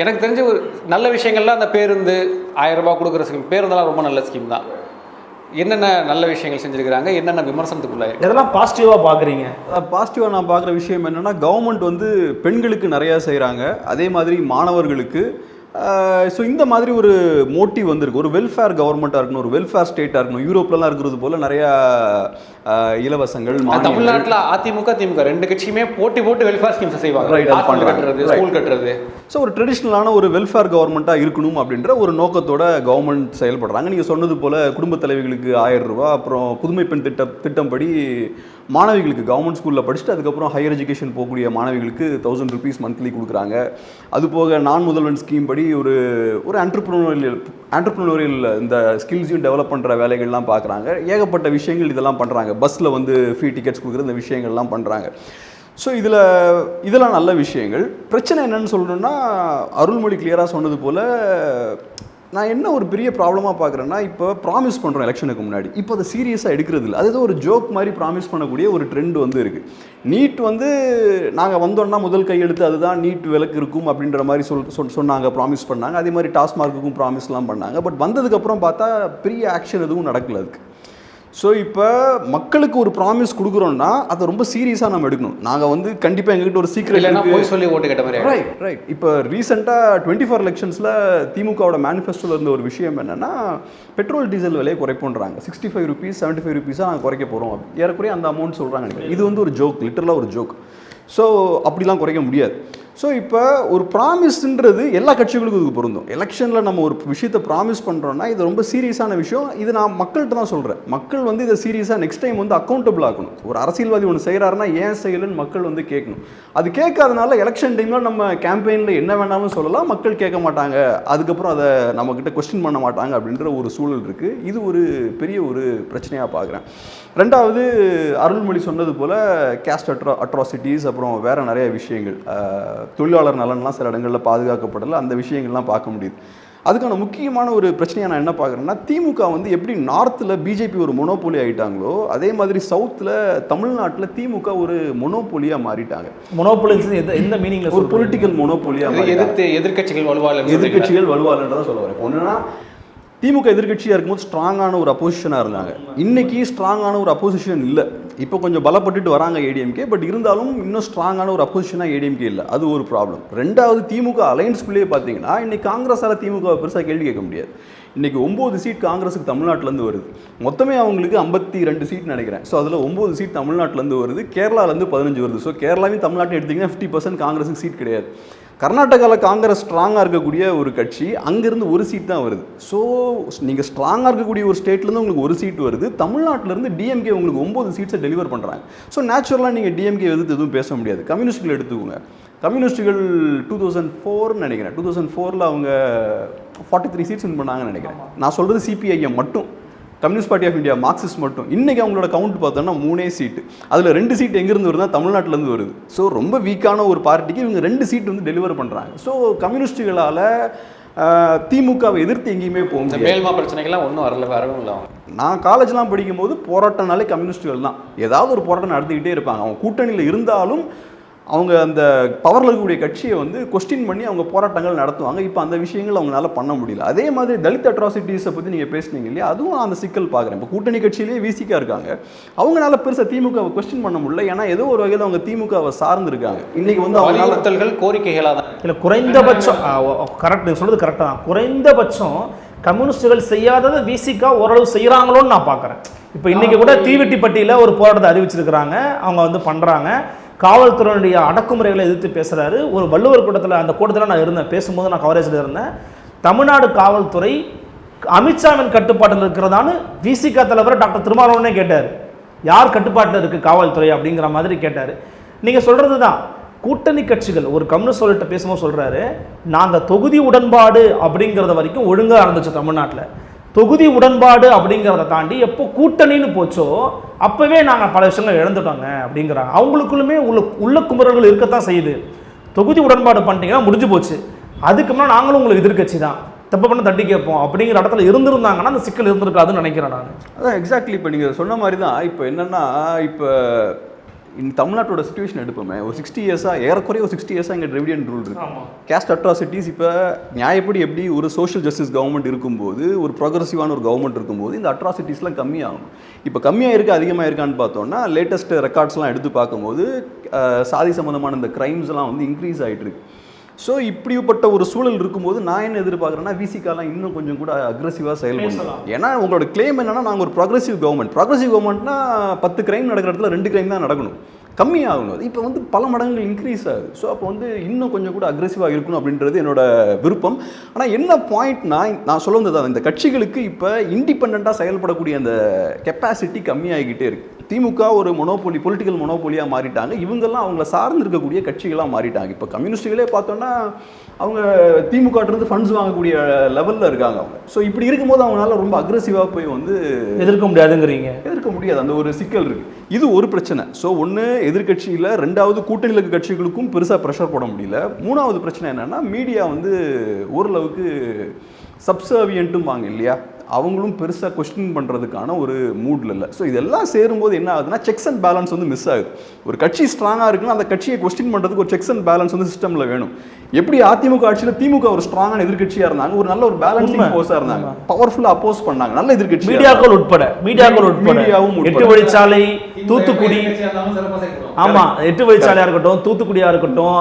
எனக்கு தெரிஞ்ச ஒரு நல்ல விஷயங்கள்லாம் அந்த பேருந்து 1000 ரூபாய் கொடுக்குற ஸ்கீம், பேருந்தெல்லாம் ரொம்ப நல்ல ஸ்கீம் தான். என்னென்ன நல்ல விஷயங்கள் செஞ்சுருக்கிறாங்க, என்னென்ன விமர்சனத்துக்குள்ள இதெல்லாம் பாசிட்டிவாக பார்க்குறீங்க? பாசிட்டிவாக நான் பார்க்குற விஷயம் என்னென்னா, கவர்மெண்ட் வந்து பெண்களுக்கு நிறையா செய்கிறாங்க, அதே மாதிரி மாணவர்களுக்கு. ஸோ இந்த மாதிரி ஒரு மோட்டிவ் வந்திருக்கு. ஒரு வெல்ஃபேர் கவர்மெண்ட்டாக இருக்கணும், ஒரு வெல்ஃபேர் ஸ்டேட்டாக இருக்கணும். யூரோப்லலாம் இருக்கிறது போல் நிறையா இலவசங்கள். தமிழ்நாட்டில் அதிமுக திமுக 2 கட்சியுமே போட்டு வெல்ஃபேர் ஸ்கீம்ஸ் செய்வாங்க, ஸ்கூல் கட்டுறது. ஸோ ஒரு ட்ரெடிஷ்னலான ஒரு வெல்ஃபேர் கவர்மெண்ட்டாக இருக்கணும் அப்படின்ற ஒரு நோக்கத்தோட கவர்மெண்ட் செயல்படுறாங்க. நீங்கள் சொன்னது போல் குடும்ப தலைவிகளுக்கு 1000 ரூபா, அப்புறம் புதுமை பெண் திட்டம் படி மாணவிகளுக்கு கவர்மெண்ட் ஸ்கூலில் படிச்சுட்டு அதுக்கப்புறம் ஹையர் எஜுகேஷன் போகக்கூடிய மாணவிகளுக்கு 1000 rupees மந்த்லி கொடுக்குறாங்க. அதுபோக நான் முதல்வன் ஸ்கீம் படி ஒரு ஆண்டர்ப்ரனோரியல் இந்த ஸ்கில்ஸையும் டெவலப் பண்ணுற வேலைகள்லாம் பார்க்குறாங்க. ஏகப்பட்ட விஷயங்கள் இதெல்லாம் பண்ணுறாங்க. பஸ்ஸில் வந்து ஃப்ரீ டிக்கெட்ஸ் கொடுக்குற இந்த விஷயங்கள்லாம் பண்ணுறாங்க. ஸோ இதெல்லாம் நல்ல விஷயங்கள். பிரச்சனை என்னன்னு சொல்லணும்னா, அருள்மொழி கிளியராக சொன்னது போல், நான் என்ன ஒரு பெரிய ப்ராப்ளமாக பார்க்குறேன்னா, இப்போ ப்ராமிஸ் பண்ணுறோம் எலெக்ஷனுக்கு முன்னாடி, இப்போ அதை சீரியஸாக எடுக்கிறது இல்லை. அது ஏதோ ஒரு ஜோக் மாதிரி ப்ராமிஸ் பண்ணக்கூடிய ஒரு ட்ரெண்ட் வந்து இருக்குது. நீட் வந்து நாங்கள் வந்தோன்னா முதல் கையெழுத்து அதுதான், நீட் விலக்கு இருக்கும் அப்படின்ற மாதிரி சொன்னாங்க, ப்ராமிஸ் பண்ணாங்க. அதே மாதிரி டாஸ்மார்க்குக்கும் ப்ராமிஸ்லாம் பண்ணாங்க. பட் வந்ததுக்கப்புறம் பார்த்தா பெரிய ஆக்ஷன் எதுவும் நடக்கல அதுக்கு. ஸோ இப்போ மக்களுக்கு ஒரு ப்ராமிஸ் கொடுக்குறோன்னா அதை ரொம்ப சீரியஸாக நம்ம எடுக்கணும். நாங்கள் வந்து கண்டிப்பாக எங்ககிட்ட ஒரு சீக்ரெட் போய் சொல்லி ஓட்டு கேட்ட மாதிரி. ரைட். இப்போ ரீசெண்டாக 24 எலெக்ஷன்ஸில் திமுகவோட மேனிஃபெஸ்டோவில் இருந்த ஒரு விஷயம் என்னென்னா, பெட்ரோல் டீசல் விலையை குறைப்போன்றாங்க. 65 rupees 75 rupees நாங்கள் குறைக்க போகிறோம். ஏறக்குறைய அந்த அமௌண்ட் சொல்கிறாங்க. இது வந்து ஒரு ஜோக், லிட்டரலாக ஒரு ஜோக். ஸோ அப்படிலாம் குறைக்க முடியாது. ஸோ இப்போ ஒரு ப்ராமிஸ்ன்றது எல்லா கட்சிகளுக்கும் இதுக்கு பொருந்தும். எலெக்ஷனில் நம்ம ஒரு விஷயத்தை ப்ராமிஸ் பண்ணுறோன்னா இது ரொம்ப சீரியஸான விஷயம். இது நான் மக்கள்கிட்ட தான் சொல்கிறேன். மக்கள் வந்து இதை சீரியஸாக நெக்ஸ்ட் டைம் வந்து அக்கௌண்டபிள் ஆகணும். ஒரு அரசியல்வாதி ஒன்று செய்கிறாருன்னா ஏன் செய்யலைன்னு மக்கள் வந்து கேட்கணும். அது கேட்காதனால எலெக்ஷன் டைமில் நம்ம கேம்பெயினில் என்ன வேணாலும் சொல்லலாம், மக்கள் கேட்க மாட்டாங்க, அதுக்கப்புறம் அதை நம்மக்கிட்ட கொஸ்டின் பண்ண மாட்டாங்க அப்படின்ற ஒரு சூழல் இருக்குது. இது ஒரு பெரிய ஒரு பிரச்சனையாக பார்க்குறேன். ரெண்டாவது, அருள்மொழி சொன்னது போல் கேஸ்ட் அட்ராசிட்டிஸ், அப்புறம் வேறு நிறைய விஷயங்கள், தொழிலாளர் நலன்லாம் சில இடங்களில் பாதுகாக்கப்படலை, அந்த விஷயங்கள்லாம் பார்க்க முடியுது. அதுக்கான முக்கியமான ஒரு பிரச்சனையாக நான் என்ன பார்க்குறேன்னா, திமுக வந்து எப்படி நார்த்தில் பிஜேபி ஒரு மொனோபோலி ஆகிட்டாங்களோ, அதே மாதிரி சவுத்தில் தமிழ்நாட்டில் திமுக ஒரு மொனோபோலியாக மாறிட்டாங்க. மொனோபோலி எந்த மீனிங்கில்? ஒரு பொலிட்டிக்கல் மொனோபோலியாக. எதிர்கட்சிகள் வலுவாலன்றதான் சொல்ல வரேன். ஒன்றுனா, திமுக எதிர்கட்சியாக இருக்கும்போது ஸ்ட்ராங்கான ஒரு அப்போசிஷனாக இருந்தாங்க. இன்றைக்கி ஸ்ட்ராங்கான ஒரு அப்போசிஷன் இல்லை. இப்போ கொஞ்சம் பலப்பட்டுட்டு வராங்க ஏடிஎம்கே, பட் இருந்தாலும் இன்னும் ஸ்ட்ராங்கான ஒரு அப்போசிஷனாக ஏடிஎம்கே இல்லை. அது ஒரு ப்ராப்ளம். ரெண்டாவது, திமுக அலையன்ஸ்குள்ளேயே பார்த்தீங்கன்னா இன்றைக்கி காங்கிரஸால் திமுக பெருசாக கேள்வி கேட்க முடியாது. இன்றைக்கி 9 சீட் காங்கிரஸுக்கு தமிழ்நாட்டிலேருந்து வருது. மொத்தமே அவங்களுக்கு 52 சீட் நினைக்கிறேன். ஸோ அதில் 9 சீட் தமிழ்நாட்டிலேருந்து வருது, கேரளாலேருந்து 15 வருது. ஸோ கேரளாவையும் தமிழ்நாட்டையும் எடுத்திங்கன்னா 50% காங்கிரஸுக்கு சீட் கிடையாது. கர்நாடகாவில் காங்கிரஸ் ஸ்ட்ராங்காக இருக்கக்கூடிய ஒரு கட்சி, அங்கேருந்து ஒரு சீட் தான் வருது. ஸோ நீங்கள் ஸ்ட்ராங்காக இருக்கக்கூடிய ஒரு ஸ்டேட்லேருந்து உங்களுக்கு ஒரு சீட் வருது, தமிழ்நாட்டிலேருந்து டிஎம்கே உங்களுக்கு 9 சீட்ஸை டெலிவர் பண்ணுறாங்க. ஸோ நேச்சுரலாக நீங்கள் டிஎம்கே எதிர்த்து எதுவும் பேச முடியாது. கம்யூனிஸ்ட்டுகள் எடுத்துக்கோங்க. கம்யூனிஸ்ட்டுகள் 2004 நினைக்கிறேன், 2004 அவங்க 43 சீட்ஸ் வின் பண்ணாங்கன்னு நினைக்கிறேன். நான் சொல்கிறது சிபிஐஎம் மட்டும், Communist Party of India, Marxist மட்டும். இன்றைக்கி அவங்களோட கவுண்ட் பார்த்தோன்னா 3 சீட்டு. அதில் 2 சீட் எங்கேருந்து வருதுன்னா தமிழ்நாட்டிலேருந்து வருது. ஸோ ரொம்ப வீக்கான ஒரு பார்ட்டிக்கு இவங்க 2 சீட் வந்து டெலிவர் பண்ணுறாங்க. ஸோ கம்யூனிஸ்ட்டுகளால் திமுகவை எதிர்த்து எங்கேயுமே போகும். மேல்மா பிரச்சனைகள்லாம் ஒன்றும் வரவும் இல்லை. நான் காலேஜ்லாம் படிக்கும்போது போராட்டம்னாலே கம்யூனிஸ்ட்டுகள் தான் ஏதாவது ஒரு போராட்டம் நடத்திக்கிட்டே இருப்பாங்க. அவங்க கூட்டணியில் இருந்தாலும் அவங்க அந்த பவரில் இருக்கக்கூடிய கட்சியை வந்து கொஸ்டின் பண்ணி அவங்க போராட்டங்கள் நடத்துவாங்க. இப்போ அந்த விஷயங்கள் அவங்களால பண்ண முடியல. அதே மாதிரி தலித் அட்ராசிட்டிஸை பற்றி நீங்கள் பேசுனீங்க இல்லையா, அதுவும் அந்த சிக்கல் பார்க்குறேன். இப்போ கூட்டணி கட்சியிலேயே விசிகா இருக்காங்க, அவங்களால பெருசாக திமுகவை கொஸ்டின் பண்ண முடியல. ஏன்னா ஏதோ ஒரு வகையில் அவங்க திமுகவை சார்ந்திருக்காங்க. இன்னைக்கு வந்து வலியுறுத்தல்கள் கோரிக்கைகளாக தான் இல்லை, குறைந்தபட்சம் கரெக்ட், நீங்கள் சொல்கிறது கரெக்டாக தான். குறைந்தபட்சம் கம்யூனிஸ்டுகள் செய்யாததை விசிகா ஓரளவு செய்கிறாங்களோன்னு நான் பார்க்குறேன். இப்போ இன்றைக்கி கூட தீவெட்டிப்பட்டியில் ஒரு போராட்டத்தை அறிவிச்சிருக்கிறாங்க, அவங்க வந்து பண்ணுறாங்க. காவல்துறையினுடைய அடக்குமுறைகளை எதிர்த்து பேசுகிறாரு. ஒரு வள்ளுவர் கூட்டத்தில், அந்த கூட்டத்தில் நான் இருந்தேன், பேசும்போது நான் கவரேஜில் இருந்தேன். தமிழ்நாடு காவல்துறை அமித்ஷாவின் கட்டுப்பாட்டில் இருக்கிறதான்னு விசிகா தலைவர் டாக்டர் திருமாவளவனே கேட்டார். யார் கட்டுப்பாட்டில் இருக்குது காவல்துறை அப்படிங்கிற மாதிரி கேட்டார். நீங்கள் சொல்கிறது தான், கூட்டணி கட்சிகள் ஒரு கம்யூனிஸ்ட் சொல்லிட்டு பேசும்போது சொல்கிறாரு, நாங்கள் தொகுதி உடன்பாடு அப்படிங்கிறத வரைக்கும் ஒழுங்காக இருந்துச்சு தமிழ்நாட்டில். தொகுதி உடன்பாடு அப்படிங்கிறத தாண்டி எப்போ கூட்டணின்னு போச்சோ அப்போவே நாங்கள் பல விஷயங்கள் இழந்துட்டோங்க அப்படிங்கிறாங்க. அவங்களுக்குள்ளுமே உள்ள குமுறல்கள் இருக்கத்தான் செய்யுது. தொகுதி உடன்பாடு பண்ணிட்டீங்கன்னா முடிஞ்சு போச்சு, அதுக்கு முன்னாடி நாங்களும் உங்களுக்கு எதிர்கட்சி தான், தப்பு பண்ண தட்டி கேட்போம் அப்படிங்கிற இடத்துல இருந்திருந்தாங்கன்னா அந்த சிக்கல் இருந்திருக்காதுன்னு நினைக்கிறேன் நான். அதான் எக்ஸாக்ட்லி. இப்போ நீங்கள் சொன்ன மாதிரி தான். இப்போ என்னென்னா, இப்போ தமிழ்நாட்டோட சிச்சுவேஷன் எடுப்போமே, ஒரு 60 இயர்ஸாக, ஏறக்குறைய ஒரு 60 இயர்ஸாக இங்கே டிவிடியன் ரூல் இருக்குது. கேஸ்ட் அட்ராசிட்டிஸ் இப்போ நியாயப்படி எப்படி ஒரு சோஷியல் ஜஸ்டிஸ் கவர்மெண்ட் இருக்கும்போது, ஒரு ப்ரோக்ரஸிவான ஒரு கவர்மெண்ட் இருக்கும்போது இந்த அட்ராசிட்டிஸ்லாம் கம்மியாகும். இப்போ கம்மியாக இருக்குது அதிகமாக இருக்கான்னு பார்த்தோன்னா, லேட்டஸ்ட் ரெக்கார்ட்ஸ்லாம் எடுத்து பார்க்கும்போது சாதி சம்மந்தமான இந்த க்ரைம்ஸ்லாம் வந்து இன்க்ரீஸ் ஆகிட்டு இருக்கு. ஸோ இப்படிப்பட்ட ஒரு சூழல் இருக்கும்போது நான் என்ன எதிர்பார்க்குறேன்னா, விசிகாலாம் இன்னும் கொஞ்சம் கூட அக்ரெசிவாக செயல்படலாம். ஏன்னா உங்களோட கிளைம் என்னன்னா, நாங்கள் ஒரு ப்ரோக்ரஸிவ் கவர்மெண்ட்னா 10 கிரைம் நடக்கிற இடத்துல 2 கிரைம் தான் நடக்கணும், கம்மியாகணும். இப்போ வந்து பல மடங்கு இன்க்ரீஸ் ஆகுது. ஸோ அப்போ வந்து இன்னும் கொஞ்சம் கூட அக்ரெசிவாக இருக்கணும் அப்படின்றது என்னோட விருப்பம். ஆனால் என்ன பாயிண்ட்னா, நான் சொல்ல வந்தது, இந்த கட்சிகளுக்கு இப்போ இண்டிபெண்ட்டாக செயல்படக்கூடிய அந்த கெப்பாசிட்டி கம்மியாகிக்கிட்டே இருக்குது. திமுக ஒரு மொனோபோலி, பொலிட்டிக்கல் மொனோபோலியாக மாறிட்டாங்க. இவங்கெல்லாம் அவங்கள சார்ந்து இருக்கக்கூடிய கட்சிகளாக மாறிட்டாங்க. இப்போ கம்யூனிஸ்டுகளே பார்த்தோன்னா அவங்க திமுகட்டிருந்து ஃபண்ட்ஸ் வாங்கக்கூடிய லெவலில் இருக்காங்க அவங்க. ஸோ இப்படி இருக்கும்போது அவங்களால ரொம்ப அக்ரெசிவாக போய் வந்து எதிர்க்க முடியாதுங்கிறீங்க. எதிர்க்க முடியாது, அந்த ஒரு சிக்கல் இருக்குது. இது ஒரு பிரச்சனை. ஸோ ஒன்று எதிர்கட்சியில், ரெண்டாவது கூட்டணியில் இருக்க கட்சிகளுக்கும் பெருசாக ப்ரெஷர் போட முடியல. மூணாவது பிரச்சனை என்னென்னா, மீடியா வந்து ஓரளவுக்கு சப்சர்வியன்ட்டும் வாங்க இல்லையா, அவங்களும் பெருசாக கொஸ்டின் பண்ணுறதுக்கான ஒரு மூடில் இல்லை. ஸோ இதெல்லாம் சேரும்போது என்ன ஆகுதுன்னா, செக்ஸ் அண்ட் பேலன்ஸ் வந்து மிஸ் ஆகுது. ஒரு கட்சி ஸ்ட்ராங்காக இருக்குன்னா அந்த கட்சியை கொஸ்டின் பண்ணுறதுக்கு ஒரு செக்ஸ் அண்ட் பேலன்ஸ் வந்து சிஸ்டமில் வேணும். எப்படி அதிமுக ஆட்சியில் திமுக ஒரு ஸ்ட்ராங்கான எதிர்கட்சியாக இருந்தாங்க, ஒரு நல்ல ஒரு பேலன்சிங் ஃபோர்ஸாக இருந்தாங்க, பவர்ஃபுல்லாக அப்போஸ் பண்ணாங்க, நல்ல எதிர்கட்சி. மீடியாக்கள் உட்பட 8 வழிச்சாலை, தூத்துக்குடி, ஆமாம் 8 வழிச்சாலையாக இருக்கட்டும், தூத்துக்குடியாக இருக்கட்டும்,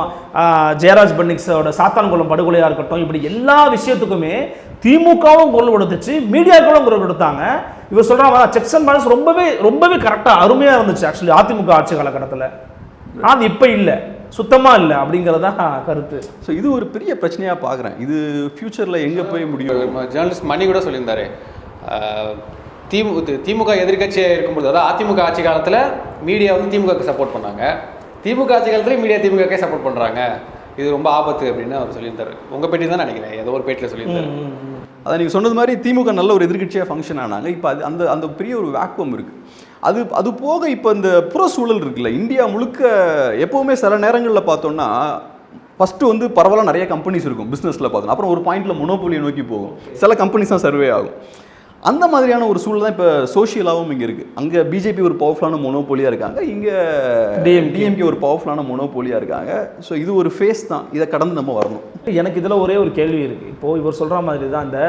ஜெயராஜ் பன்னிக்ஸோட சாத்தான்குளம் படுகொலையாக இருக்கட்டும், இப்படி எல்லா விஷயத்துக்குமே திமுகவும் குரல் கொடுத்துச்சு, மீடியாக்களும் குரல் கொடுத்தாங்க. இவர் சொல்றாங்க செக்ஸ் அண்ட் பேலன்ஸ் ரொம்பவே கரெக்டாக அருமையாக இருந்துச்சு ஆக்சுவலி அதிமுக ஆட்சி காலகட்டத்தில். அது இப்போ இல்லை, சுத்தமாக இல்லை அப்படிங்கிறதா கருத்து. ஸோ இது ஒரு பெரிய பிரச்சனையாக பார்க்குறேன். இது ஃபியூச்சரில் எங்கே போய் முடியும்? ஜேர்னலிஸ்ட் மணி கூட சொல்லியிருந்தாரு, திமுக எதிர்கட்சியாக இருக்கும்போது, அதாவது அதிமுக ஆட்சி காலத்தில் மீடியா வந்து திமுகவுக்கு சப்போர்ட் பண்ணாங்க, திமுக ஆட்சி காலத்தில் மீடியா திமுகக்கே சப்போர்ட் பண்ணுறாங்க, இது ரொம்ப ஆபத்து அப்படின்னு அவர் சொல்லியிருந்தார். உங்கள் பேட்டி தான் நினைக்கிறேன், ஏதோ ஒரு பேட்டியில் சொல்லியிருந்தாரு. அதை நீங்கள் சொன்னது மாதிரி திமுக நல்ல ஒரு எதிர்கட்சியாக ஃபங்க்ஷன் ஆனாங்க. இப்போ அது அந்த பெரிய ஒரு வேக்குவம் இருக்குது. அது போக இப்போ இந்த புற சூழல் இருக்குல்ல, இந்தியா முழுக்க எப்போவுமே சில நேரங்களில் பார்த்தோன்னா, ஃபஸ்ட்டு வந்து பரவாயில்ல நிறைய கம்பெனிஸ் இருக்கும் பிஸ்னஸில் பார்த்தோன்னா, அப்புறம் ஒரு பாயிண்டில் மொனோபோலியை நோக்கி போகும், சில கம்பெனிஸ் தான் சர்வே ஆகும். அந்த மாதிரியான ஒரு சூழல் தான் இப்போ சோஷியலாகவும் இங்கே இருக்குது. அங்கே பிஜேபி ஒரு பவர்ஃபுல்லான மொனோபோலியாக இருக்காங்க, இங்கே டிஎம்கே ஒரு பவர்ஃபுல்லான மொனோபோலியாக இருக்காங்க. ஸோ இது ஒரு ஃபேஸ் தான், இதை கடந்து நம்ம வரணும். எனக்கு இதில் ஒரே ஒரு கேள்வி இருக்குது. இப்போது இவர் சொல்கிற மாதிரி தான் இந்த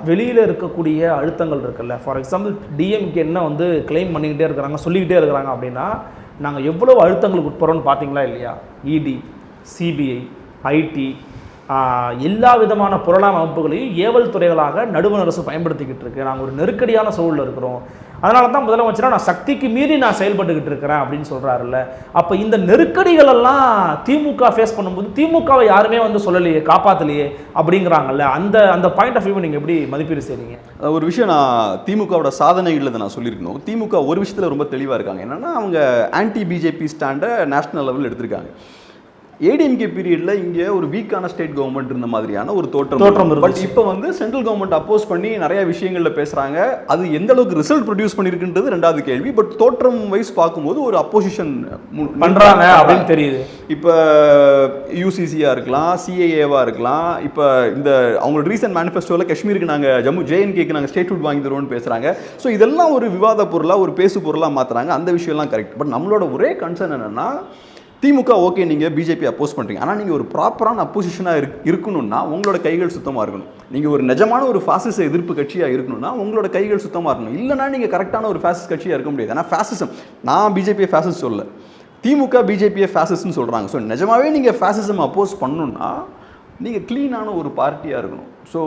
வெளியில் இருக்கக்கூடிய அழுத்தங்கள் இருக்குல்ல, ஃபார் எக்ஸாம்பிள் டிஎம்கே என்ன வந்து கிளைம் பண்ணிக்கிட்டே இருக்கிறாங்க, சொல்லிக்கிட்டே இருக்கிறாங்க அப்படின்னா, நாங்கள் எவ்வளோ அழுத்தங்களுக்கு உட்படுறோன்னு பார்த்தீங்களா இல்லையா? இடி, சிபிஐ, ஐடி, எல்லா விதமான புலனாய்வு அமைப்புகளையும் ஏவல் துறைகளாக நடுவண் அரசு பயன்படுத்திக்கிட்டு இருக்கு. நாங்கள் ஒரு நெருக்கடியான சூழலில் இருக்கிறோம், அதனால தான் முதலமைச்சராக நான் சக்திக்கு மீறி நான் செயல்பட்டுக்கிட்டு இருக்கிறேன் அப்படின்னு சொல்கிறாருல்ல. அப்போ இந்த நெருக்கடிகளெல்லாம் திமுக ஃபேஸ் பண்ணும்போது திமுகவை யாருமே வந்து சொல்லலையே, காப்பாற்றலையே அப்படிங்கிறாங்கல்ல, அந்த பாயிண்ட் ஆஃப் வியூ நீங்கள் எப்படி மதிப்பீடு செய்றீங்க? ஒரு விஷயம் நான் திமுகவோட சாதனைகளில் நான் சொல்லியிருக்கணும். திமுக ஒரு விஷயத்தில் ரொம்ப தெளிவாக இருக்காங்க. என்னென்னா, அவங்க ஆன்டி பிஜேபி ஸ்டாண்டை நேஷனல் லெவலில் எடுத்திருக்காங்க. ஏடிஎம்கே பீரியட்ல இங்கே ஒரு வீக்கான ஸ்டேட் கவர்மெண்ட் இருந்த மாதிரியான ஒரு தோற்றம். பட் இப்போ வந்து சென்ட்ரல் கவர்மெண்ட் அப்போஸ் பண்ணி நிறைய விஷயங்கள்ல பேசுறாங்க. அது எந்த அளவுக்கு ரிசல்ட் ப்ரொடியூஸ் பண்ணிருக்குன்றது ரெண்டாவது கேள்வி. பட் தோற்றம் வைஸ் பார்க்கும்போது ஒரு அப்போசிஷன் பண்றாங்க அப்படின்னு தெரியுது. இப்போ யூசிசியா இருக்கலாம், சிஏஏவா இருக்கலாம். இப்போ இந்த அவங்களோட ரீசன்ட் மேனிஃபெஸ்டோவில் காஷ்மீருக்கு நாங்கள் ஜேஎன்கேக்கு நாங்கள் ஸ்டேட்ஹுட் வாங்கி தருவோம்னு பேசுறாங்க. ஸோ இதெல்லாம் ஒரு விவாத பொருளாக, ஒரு பேசு பொருளாக மாத்துறாங்க. அந்த விஷயம்லாம் கரெக்ட். பட் நம்மளோட ஒரே கன்சர்ன் என்னன்னா, திமுக ஓகே நீங்கள் பிஜேபி அப்போஸ் பண்ணுறீங்க, ஆனால் நீங்கள் ஒரு ப்ராப்பரான அப்போசிஷனாக இருக்கணும்னா உங்களோட கைகள் சுத்தமாக இருக்கணும். நீங்கள் ஒரு நிஜமான ஒரு ஃபாசிச எதிர்ப்பு கட்சியாக இருக்கணும்னா உங்களோட கைகள் சுத்தமாக இருக்கணும். இல்லைனா நீங்கள் கரெக்டான ஒரு ஃபேசிஸ்ட் கட்சியாக இருக்க முடியாது. ஏன்னா ஃபேசிசம், நான் பிஜேபியை ஃபேசிஸ்ட் சொல்ல, திமுக பிஜேபியை ஃபேசிஸ்ட்னு சொல்கிறாங்க. ஸோ நிஜமாவே நீங்கள் ஃபேசிசம் அப்போஸ் பண்ணணுன்னா நீங்கள் க்ளீனான ஒரு பார்ட்டியாக இருக்கணும். ஸோ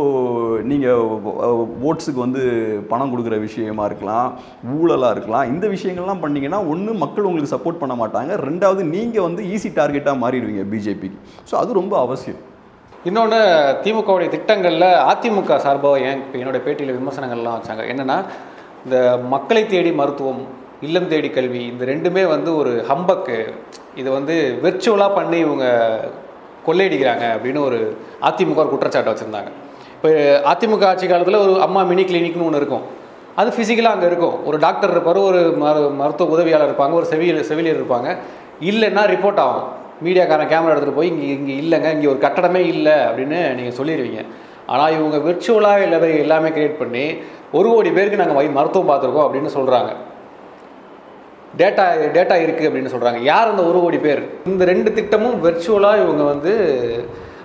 நீங்கள் ஓட்ஸுக்கு வந்து பணம் கொடுக்குற விஷயமா இருக்கலாம், ஊழலாக இருக்கலாம், இந்த விஷயங்கள்லாம் பண்ணிங்கன்னா ஒன்று மக்கள் உங்களுக்கு சப்போர்ட் பண்ண மாட்டாங்க, ரெண்டாவது நீங்கள் வந்து ஈஸி டார்கெட்டாக மாறிடுவீங்க பிஜேபிக்கு. ஸோ அது ரொம்ப அவசியம். இன்னொன்று, திமுகவுடைய திட்டங்களில் அதிமுக சார்பாக என்னோட பேட்டியில் விமர்சனங்கள்லாம் வச்சாங்க. என்னென்னா, இந்த மக்களை தேடி மருத்துவம், இல்லம் தேடி கல்வி, இந்த ரெண்டுமே வந்து ஒரு ஹம்பக்கு, இதை வந்து வெர்ச்சுவலாக பண்ணி இவங்க கொள்ளையடிக்கிறாங்க அப்படின்னு ஒரு அதிமுக ஒரு குற்றச்சாட்டை வச்சுருந்தாங்க. இப்போ அதிமுக ஆட்சி காலத்தில் ஒரு அம்மா மினி கிளினிக்னு ஒன்று இருக்கும், அது ஃபிசிக்கலாக அங்கே இருக்கும். ஒரு டாக்டர் இருப்பார், ஒரு மருத்துவ உதவியாளர் இருப்பாங்க, ஒரு செவிலியர் இருப்பாங்க. இல்லைன்னா ரிப்போர்ட் ஆகும், மீடியாக்காரன் கேமரா எடுத்துகிட்டு போய் இங்கே இல்லைங்க, இங்கே ஒரு கட்டடமே இல்லை அப்படின்னு நீங்கள் சொல்லிடுவீங்க. ஆனால் இவங்க விர்ச்சுவலாக எல்லாமே கிரியேட் பண்ணி 1 கோடி பேருக்கு நாங்கள் மருத்துவம் பார்த்துருக்கோம் அப்படின்னு சொல்கிறாங்க. டேட்டா இருக்குது அப்படின்னு சொல்கிறாங்க. யார் அந்த 1 கோடி பேர்? இந்த 2 திட்டமும் வெர்ச்சுவலாக இவங்க வந்து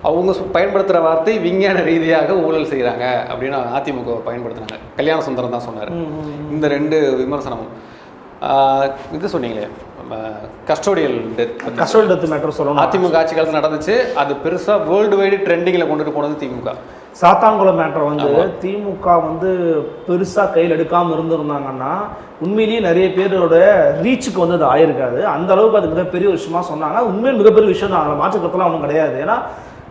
அவங்க பயன்படுத்துகிற வார்த்தை விஞ்ஞான ரீதியாக ஊழல் செய்கிறாங்க அப்படின்னு அதிமுக பயன்படுத்துனாங்க. கல்யாண சுந்தரம் தான் சொன்னார். இந்த 2 விமர்சனமும் இது சொன்னீங்களே, கஸ்டோடியல் டெத் மேட்டர் சொல்லணும். அதிமுக ஆட்சி காலத்தில் நடந்துச்சு. அது பெருசாக வேர்ல்டு வைடு ட்ரெண்டிங்கில் கொண்டுட்டு போனது திமுக. சாத்தான்குளம் மேட்டர் வந்து திமுக வந்து பெருசாக கையில் எடுக்காமல் இருந்திருந்தாங்கன்னா உண்மையிலேயே நிறைய பேரோட ரீச்சுக்கு வந்து அது ஆயிருக்காது. அந்த அளவுக்கு அது மிகப்பெரிய விஷயமா சொன்னாங்க. உண்மையில் மிகப்பெரிய விஷயம் தான், அதில் மாற்றுக்கிறதுலாம் ஒன்றும் கிடையாது. ஏன்னா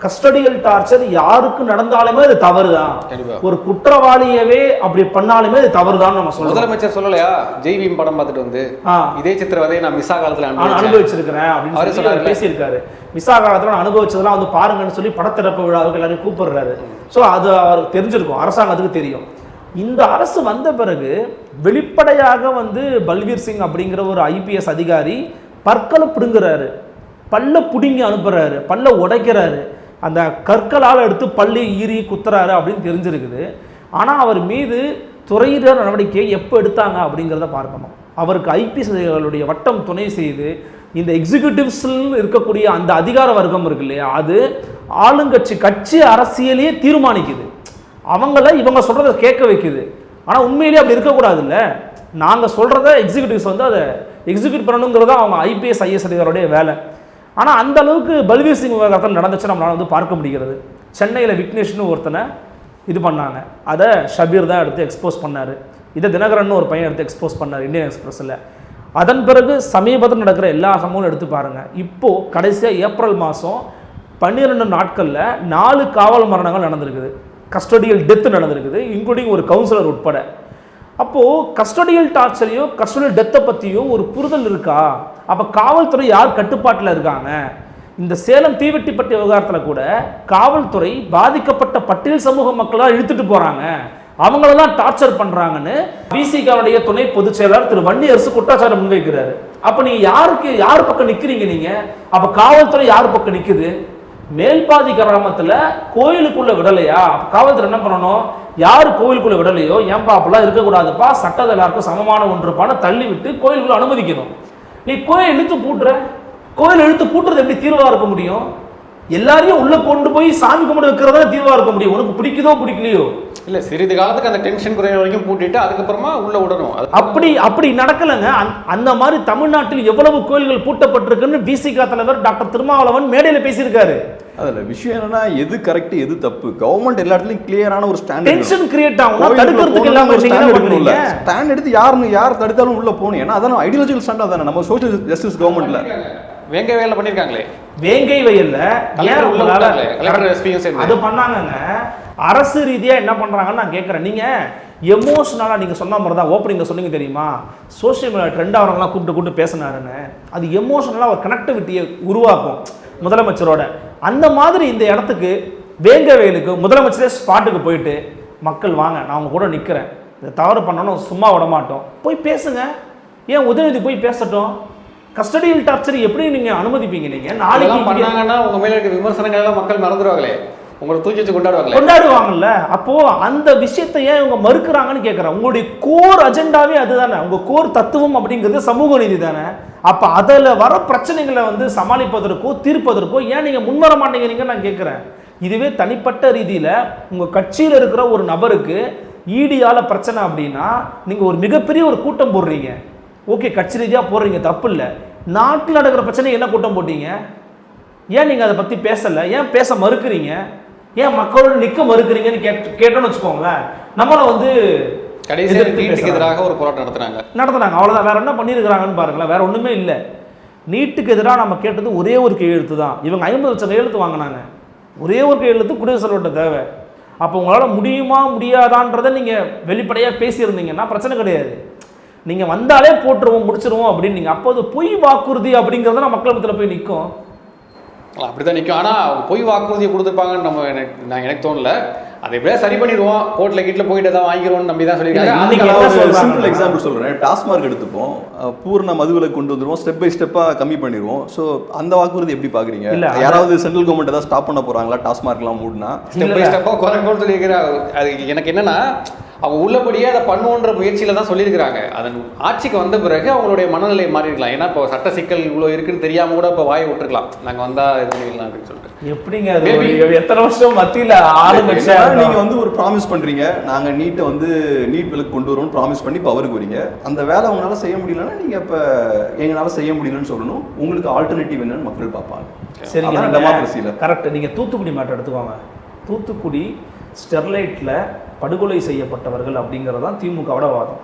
கஸ்டடியல் டார்ச்சர் யாருக்கு நடந்தாலுமே அது தவறு தான். ஒரு குற்றவாளியவே அப்படி பண்ணாலுமே அது தவறு தான் நம்ம சொல்றோம். முதலமைச்சர் சொல்லலையா, ஜெய்பீம் படம் பார்த்துட்டு வந்து இதே சித்திரவதையை நான் மிஸ்ஸா காலத்துல அனுபவிச்சிருக்கிறேன் அப்படின்னு சொல்லி பேசியிருக்காரு. மிஸ்ஸா காலத்துல நான் அனுபவிச்சதெல்லாம் வந்து பாருங்கன்னு சொல்லி படத்திறப்பு விழாவுக்கு எல்லாரும் கூப்பிடுறாரு. ஸோ அது அவருக்கு தெரிஞ்சிருக்கும், அரசாங்கத்துக்கு தெரியும். இந்த அரசு வந்த பிறகு வெளிப்படையாக வந்து பல்வீர் சிங் அப்படிங்கிற ஒரு IPS அதிகாரி பற்களை பிடுங்குறாரு, பல்ல பிடுங்கி அனுப்புறாரு, பல்ல உடைக்கிறாரு, அந்த கற்களால் எடுத்து பள்ளி ஈறி குத்துறாரு அப்படின்னு தெரிஞ்சிருக்குது. ஆனால் அவர் மீது துறையினர் நடவடிக்கையை எப்போ எடுத்தாங்க அப்படிங்கிறத பார்க்கணும். அவருக்கு IPS அதிகாரிகளுடைய வட்டம் துணை செய்து இந்த எக்ஸிக்யூட்டிவ்ஸில் இருக்கக்கூடிய அந்த அதிகார வர்க்கம் இருக்கு இல்லையா, அது கட்சி அரசியலையே தீர்மானிக்குது. அவங்கள இவங்க சொல்கிறத கேட்க வைக்குது. ஆனால் உண்மையிலேயே அப்படி இருக்கக்கூடாது. இல்லை, நாங்கள் சொல்கிறத எக்ஸிக்யூட்டிவ்ஸ் வந்து அதை எக்ஸிக்யூட் பண்ணணுங்கிறது அவங்க IPS IAS அதிகாரியோடைய வேலை. ஆனால் அந்த அளவுக்கு பல்வீர் சிங் விவகாரத்தில் நடந்துச்சு நம்மளால் வந்து பார்க்க முடிகிறது. சென்னையில் விக்னேஷ்னு ஒருத்தனை இது பண்ணாங்க, அதை ஷபீர் தான் எடுத்து எக்ஸ்போஸ் பண்ணார். இதை தினகரன் ஒரு பையன் எடுத்து எக்ஸ்போஸ் பண்ணார் இந்தியன் எக்ஸ்பிரஸில். அதன் பிறகு சமீபத்தில் நடக்கிற எல்லா சம்பவங்களும் எடுத்து பாருங்கள். இப்போது கடைசியாக ஏப்ரல் மாதம் 12 நாட்களில் 4 காவல் மரணங்கள் நடந்திருக்குது, கஸ்டடியல் டெத்து நடந்திருக்குது, இன்க்ளூடிங் ஒரு கவுன்சிலர் உட்பட. அப்போது கஸ்டடியல் டார்ச்சரையோ கஸ்டடியல் டெத்தை பற்றியோ ஒரு புரிதல் இருக்கா? அப்போ காவல்துறை யார் கட்டுப்பாட்டில் இருக்காங்க? இந்த சேலம் தீவெட்டிப்பட்டி விவகாரத்தில் கூட காவல்துறை பாதிக்கப்பட்ட பட்டியல் சமூக மக்களாக இழுத்துட்டு போகிறாங்க, அவங்களெல்லாம் டார்ச்சர் பண்ணுறாங்கன்னு விசிகாவுடைய துணை பொதுச் செயலாளர் திரு வன்னியரசு குற்றச்சாட்டு முன்வைக்கிறாரு. அப்போ நீங்கள் யார் பக்கம் நிற்கிறீங்க? நீங்கள் அப்போ காவல்துறை யார் பக்கம் நிற்குது? மேல்பாதி கிராமத்தில் கோயிலுக்குள்ளே விடலையா? காவல்துறை என்ன பண்ணணும்? யார் கோயிலுக்குள்ளே விடலையோ, ஏன்பா அப்பெல்லாம் இருக்கக்கூடாதுப்பா, சட்டத்தை எல்லாருக்கும் சமமான ஒன்றுப்பான தள்ளி விட்டு கோயிலுக்குள்ளே அனுமதிக்கணும். நீ கோயில் இழுத்து பூட்டுற, கோயில் இழுத்து பூட்டுறது எப்படி தீர்வாக இருக்க முடியும்? எல்லாரையும் உள்ள கொண்டு போய் சாமி கும்பிட வைக்கிறதா தீர்வாக இருக்க முடியும். உனக்கு பிடிக்குதோ பிடிக்கலையோ இல்லை, சிறிது காலத்துக்கு அந்த டென்ஷன் குறைய வரைக்கும் பூட்டிட்டு அதுக்கப்புறமா உள்ள விடணும். அப்படி நடக்கலைங்க. அந்த மாதிரி தமிழ்நாட்டில் எவ்வளவு கோயில்கள் பூட்டப்பட்டிருக்குன்னு விசிகா தலைவர் டாக்டர் திருமாவளவன் மேடையில் பேசியிருக்காரு. அதில் விஷயம் என்னன்னா, எது கரெக்ட் எது தப்பு, கவர்மெண்ட் எல்லா இடத்துலையும் கிளியரான ஒரு ஸ்டாண்ட், டென்ஷன் கிரியேட் ஆகும், தடுக்கிறதுக்கு எல்லாம் ஸ்டாண்ட் எடுத்து யார் தடுத்தாலும் உள்ள போகணும். ஏன்னா அதான் ஐடியாலஜிக்கல் ஸ்டாண்ட் தானே நம்ம சோஷியல் ஜஸ்டிஸ் கவர்மெண்ட்ல. வேங்கை வயல்ல பண்ணிருக்காங்களே, வேங்கை வயல்ல அது பண்ணாங்கங்க. அரசு ரீதியா என்ன பண்றாங்கன்னு நான் கேட்கறேன். நீங்க எமோஷனலா நீங்க சொன்ன மாதிரி தான் ஓப்பனிங்ல சொன்னீங்க தெரியுமா, சோசியல் மீடியா ட்ரெண்ட் ஆகிறவங்களாம் கூப்பிட்டு பேசினாருன்னு. அது எமோஷனலா ஒரு கனெக்டிவிட்டியை உருவாக்கும் முதலமைச்சரோட. அந்த மாதிரி இந்த இடத்துக்கு வேங்கை வயலுக்கு முதலமைச்சரே ஸ்பாட்டுக்கு போயிட்டு, மக்கள் வாங்க நான் அவங்க கூட நிற்கிறேன், இதை தவறு பண்ணணும் சும்மா விட மாட்டோம், போய் பேசுங்க. ஏன் உதயநிதி போய் பேசட்டும்? கஸ்டடியல் டார்ச்சர் எப்படி நீங்க அனுமதிப்பீங்க? நீங்க நாளைக்கு பண்ணாங்கன்னா உங்க மேல இருக்க விமர்சனங்கள் எல்லாம் மக்கள் மறந்துடுவாங்களே, உங்களை தூக்கி வச்சு கொண்டாடுவாங்கல்ல. அப்போ அந்த விஷயத்தை ஏன் இவங்க மறுக்கிறாங்கன்னு கேட்கறேன். உங்களுடைய கோர் அஜெண்டாவே அதுதானே, உங்க கோர் தத்துவம் அப்படிங்கிறது சமூக நீதி தானே. அப்போ அதில் வர பிரச்சனைகளை வந்து சமாளிப்பதற்கோ தீர்ப்பதற்கோ ஏன் நீங்கள் முன்வர மாட்டேங்கிறீங்கன்னு நான் கேட்குறேன். இதுவே தனிப்பட்ட ரீதியில் உங்கள் கட்சியில் இருக்கிற ஒரு நபருக்கு ஈடியால் பிரச்சனை அப்படின்னா நீங்கள் ஒரு மிகப்பெரிய ஒரு கூட்டம் போடுறீங்க. ஓகே, கட்சி ரீதியாக போடுறீங்க, தப்பு இல்லை. நாட்டில் நடக்கிற பிரச்சனை என்ன கூட்டம் போட்டீங்க? ஏன் நீங்கள் அதை பற்றி பேசலை? ஏன் பேச மறுக்கிறீங்க? ஏன் மக்களோட நிற்க மறுக்கிறீங்கன்னு கேட்டோன்னு வச்சுக்கோங்களேன், நம்மளை வந்து எதிராக ஒரு போராட்டம் நடத்துனாங்க. அவ்வளோதான். வேற என்ன பண்ணியிருக்கிறாங்கன்னு பாருங்களேன். வேற ஒன்றுமே இல்லை. நீட்டுக்கு எதிராக நம்ம கேட்டது ஒரே ஒரு கையெழுத்து தான். இவங்க 50 லட்சம் கையெழுத்து வாங்கினாங்க. ஒரே ஒரு கையெழுத்து குடியரசுத் தலைவர்கிட்ட தேவை. அப்போ உங்களால் முடியுமா முடியாதான்றதை நீங்கள் வெளிப்படையாக பேசியிருந்தீங்கன்னா பிரச்சனை கிடையாது. நீங்கள் வந்தாலே போட்டுருவோம் முடிச்சிருவோம் அப்படின்னு நீங்கள் அப்போது பொய் வாக்குறுதி அப்படிங்கிறத மக்கள் மத்தியில் போய் நிற்கும். அப்படிதான் நிற்கும். ஆனால் பொய் வாக்குறுதியை கொடுத்துருப்பாங்கன்னு எனக்கு தோணல. அதை எப்படியா சரி பண்ணிடுவோம், கோர்ட்ல கீட்டில் போயிட்டு தான் வாங்கிடுவோம் நம்பி தான் சொல்லியிருக்காங்க. சிம்பிள் எக்ஸாம்பிள் சொல்கிறேன். டாஸ்மார்க் எடுத்துப்போம், பூர்ண மதுவிலை கொண்டு வந்துடுவோம், ஸ்டெப் பை ஸ்டெப்பாக கம்மி பண்ணிடுவோம். ஸோ அந்த வாக்குறுதி எப்படி பார்க்குறீங்க? யாராவது சென்ட்ரல் கவர்மெண்ட் ஏதாவது ஸ்டாப் பண்ண போகிறாங்களா டாஸ்மார்க்லாம் மூடினா? ஸ்டெப் பை ஸ்டெப்பாக குறைக்கணும்னு சொல்லியிருக்கிறாங்க. அது எனக்கு என்னன்னா, அவங்க உள்ளபடியே அதை பண்ணுவோன்ற முயற்சியில் தான் சொல்லியிருக்கிறாங்க. அதன் ஆட்சிக்கு வந்த பிறகு அவங்களுடைய மனநிலை மாறி இருக்கலாம். ஏன்னா இப்போ சட்ட சிக்கல் இவ்வளோ இருக்குன்னு தெரியாமல் கூட இப்போ வாயை விட்டுருக்கலாம், நாங்கள் வந்தால் இது பண்ணிடலாம் அப்படின்னு சொல்லிட்டு. எப்படிங்க எத்தனை வருஷம் மத்தியில் நீங்கள் வந்து ஒரு ப்ராமிஸ் பண்ணுறீங்க, நாங்கள் நீட்டை வந்து நீட் விலக்கு கொண்டு வருவோம்னு ப்ராமிஸ் பண்ணி பவருக்கு வரீங்க. அந்த வேலை உங்களால் செய்ய முடியலன்னா நீங்கள் இப்போ எங்களால் செய்ய முடியலன்னு சொல்லணும். உங்களுக்கு ஆல்டர்னேட்டிவ் என்னன்னு மக்கள் பார்ப்பாங்க. சரிங்க, டெமோக்ரஸியில் கரெக்ட். நீங்கள் தூத்துக்குடி மேட்டர் எடுத்துக்கோங்க. தூத்துக்குடி ஸ்டெர்லைட்டில் படுகொலை செய்யப்பட்டவர்கள் அப்படிங்கிறது தான் திமுகவோட வாதம்.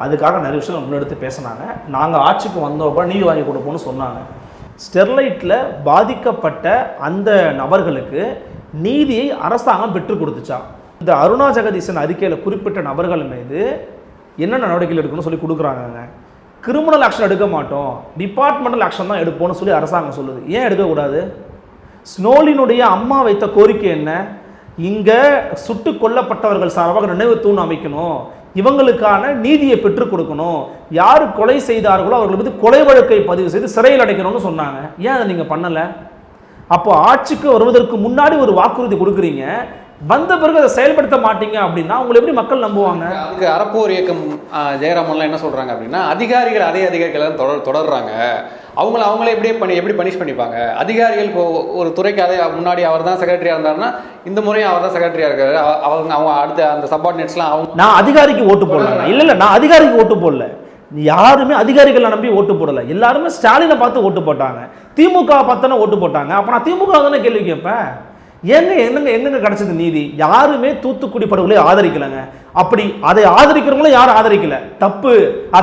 அதுக்காக நிறைய விஷயம் முன்னெடுத்து பேசினாங்க. நாங்கள் ஆட்சிக்கு வந்தப்போ நீதி வாங்கி கொடுப்போம்னு சொன்னாங்க. ஸ்டெர்லைட்டில் பாதிக்கப்பட்ட அந்த நபர்களுக்கு நீதியை அரசாங்கம் பெற்றுக் கொடுத்துச்சா? இந்த அருணா ஜெகதீசன் அறிக்கையில் குறிப்பிட்ட நபர்கள் மீது என்ன நடவடிக்கைகள் எடுக்கணும்னு சொல்லி கொடுக்குறாங்க. கிரிமினல் ஆக்ஷன் எடுக்க மாட்டோம், டிபார்ட்மெண்டல் ஆக்ஷன் தான் எடுப்போம்னு சொல்லி அரசாங்கம் சொல்லுது. ஏன் எடுக்கக்கூடாது? ஸ்னோலினுடைய அம்மா வைத்த கோரிக்கை என்ன? இங்கே சுட்டு கொல்லப்பட்டவர்கள் சார்பாக நினைவு தூண் அமைக்கணும், இவங்களுக்கான நீதியை பெற்றுக் கொடுக்கணும், யார் கொலை செய்தார்களோ அவர்கள் மீது கொலை வழக்கை பதிவு செய்து சிறையில் அடைக்கணும்னு சொன்னாங்க. ஏன் அதை நீங்கள் பண்ணலை? அப்போ ஆட்சிக்கு வருவதற்கு முன்னாடி ஒரு வாக்குறுதி கொடுக்குறீங்க, வந்த பிறகு அதை செயல்படுத்த மாட்டீங்க அப்படின்னா உங்களை எப்படி மக்கள் நம்புவாங்க? அதுக்கு அறப்போர் இயக்கம் ஜெயராமன்லாம் என்ன சொல்கிறாங்க அப்படின்னா, அதிகாரிகள் அதே அதிகாரிகள் தொடர்றாங்க, அவங்களே எப்படி பனிஷ் பண்ணிப்பாங்க? அதிகாரிகள் இப்போ ஒரு துறைக்கு அதே முன்னாடி அவர் தான் செக்ரட்டரியாக இருந்தாருன்னா இந்த முறையும் அவர் தான் செக்ரட்டரியாக இருக்காரு. அவங்க அடுத்த அந்த சப்பார்டினேட்ஸ்லாம் நான் அதிகாரிக்கு ஓட்டு போடல. இல்லை, நான் அதிகாரிக்கு ஓட்டு போடல. யாருமே அதிகாரிகளை நம்பி ஓட்டு போடலை. எல்லாருமே ஸ்டாலினை பார்த்து ஓட்டு போட்டாங்க, திமுக பார்த்தானே ஓட்டு போட்டாங்க. அப்போ நான் திமுக தானே கேள்வி கேட்பேன். என்னங்க கிடைச்சது நீதி? யாருமே தூத்துக்குடி படுகொலை ஆதரிக்கலைங்க. அப்படி அதை ஆதரிக்கிறவங்களும் யாரும் ஆதரிக்கல.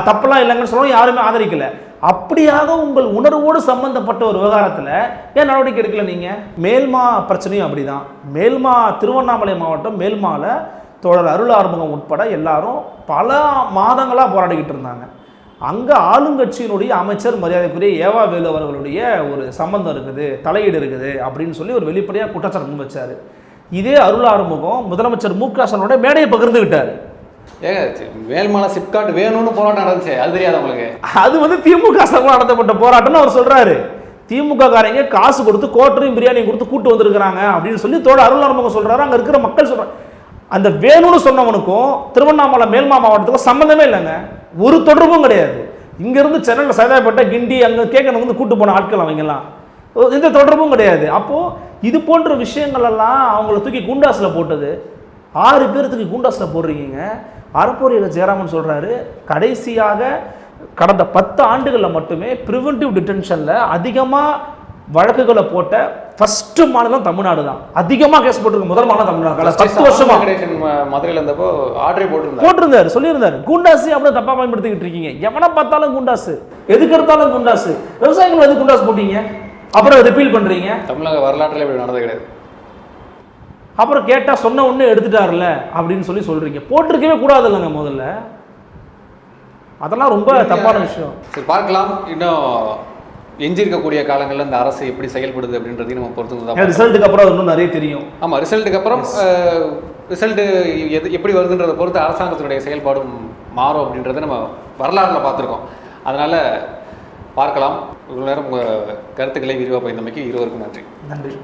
தப்புலாம் இல்லைங்கன்னு சொல்லுவோம், யாருமே ஆதரிக்கல. அப்படியாக உங்கள் உணர்வோடு சம்பந்தப்பட்ட ஒரு விவகாரத்தில் ஏன் நடவடிக்கை எடுக்கல நீங்க? மேல்மா பிரச்சனையும் அப்படிதான். மேல்மா திருவண்ணாமலை மாவட்டம் மேல்மால தோழர் அருள் ஆறுமுகம் உட்பட எல்லாரும் பல மாதங்களாக போராடிக்கிட்டு இருந்தாங்க. அங்கே ஆளுங்கட்சியினுடைய அமைச்சர் மரியாதைக்குரிய ஏவா வேலு அவர்களுடைய ஒரு சம்பந்தம் இருக்குது, தலையீடு இருக்குது அப்படின்னு சொல்லி ஒரு வெளிப்படையாக குற்றச்சாட்டு முன் வச்சார். இதே அருள் ஆறுமுகம் முதலமைச்சர் மு.க. ஸ்டாலினோட மேடையை பகிர்ந்துக்கிட்டாரு. மேல்மலை சிப்காட் வேணும்னு போராட்டம் நடந்துச்சு, அது தெரியாது உங்களுக்கு? அது வந்து திமுக சார்பாக நடத்தப்பட்ட போராட்டம்னு அவர் சொல்றாரு. திமுக காரங்க காசு கொடுத்து கோட்டரையும் பிரியாணியும் கொடுத்து கூட்டு வந்திருக்கிறாங்க அப்படின்னு சொல்லி தோட அருள் ஆறுமுகம் சொல்றாரு. அங்கே இருக்கிற மக்கள் சொல்றாங்க. அந்த வேணும்னு சொன்னவனுக்கும் திருவண்ணாமலை மேல்மா மாவட்டத்துக்கும் சம்பந்தமே இல்லைங்க, ஒரு தொடர்பும் கிடையாது. இங்கிருந்து சென்னையில் சைதாப்பேட்டை கிண்டி அங்கே கேட்கணும் வந்து கூட்டு போன ஆட்கள் அவங்கெல்லாம் எந்த தொடர்பும் கிடையாது. அப்போது இது போன்ற விஷயங்கள் எல்லாம் அவங்கள தூக்கி குண்டாஸில் போட்டது. 6 பேர் தூக்கி குண்டாஸில் போடுறீங்க. அறப்போர் ஜெயராமன் சொல்கிறாரு, கடைசியாக கடந்த 10 ஆண்டுகளில் மட்டுமே ப்ரிவென்டிவ் டிடென்ஷனில் அதிகமாக வழக்குகளை போட்ட ஃபர்ஸ்ட் மாநிலம் தமிழ்நாடு தான். அதிகமாக கேஸ் போட்டிருக்கு முதல் மாநிலம் தமிழ்நாடு. 10 வருஷமா மதுரையில் இருந்தப்போ ஆர்டரே போட்டிருந்தாரு, சொல்லியிருந்தாரு. குண்டாசு அப்படியே தப்பா பயன்படுத்திக்கிட்டு இருக்கீங்க. எவனை பார்த்தாலும் குண்டாசு, எதுக்கு எடுத்தாலும் குண்டாசு. விவசாயிகள் எது குண்டாசு போட்டீங்க, அப்புறம் ரிப்பீல் பண்றீங்க. தமிழக வரலாற்றில் இப்படி நடந்தது கிடையாது. அப்புறம் கேட்டா சொன்ன ஒண்ணு எடுத்துட்டாருல அப்படின்னு சொல்லி சொல்றீங்க. போட்டிருக்கவே கூடாது இல்லைங்க முதல்ல. அதெல்லாம் ரொம்ப தப்பான விஷயம். சரி, பார்க்கலாம். இன்னும் எஞ்சிருக்கக்கூடிய காலங்களில் இந்த அரசு எப்படி செயல்படுது அப்படின்றதையும் நம்ம பொறுத்து ரிசல்ட்டுக்கு அப்புறம் இன்னும் நிறைய தெரியும். ஆமாம், ரிசல்ட்டுக்கு அப்புறம் ரிசல்ட்டு எப்படி வருதுன்றதை பொறுத்து அரசாங்கத்தினுடைய செயல்பாடும் மாறும் அப்படின்றத நம்ம வரலாறுல பார்த்துருக்கோம். அதனால் பார்க்கலாம். இவ்வளோ நேரம் உங்கள் கருத்துக்களை விரிவாக பயந்தமைக்கு இருவருக்கும் நன்றி. நன்றி.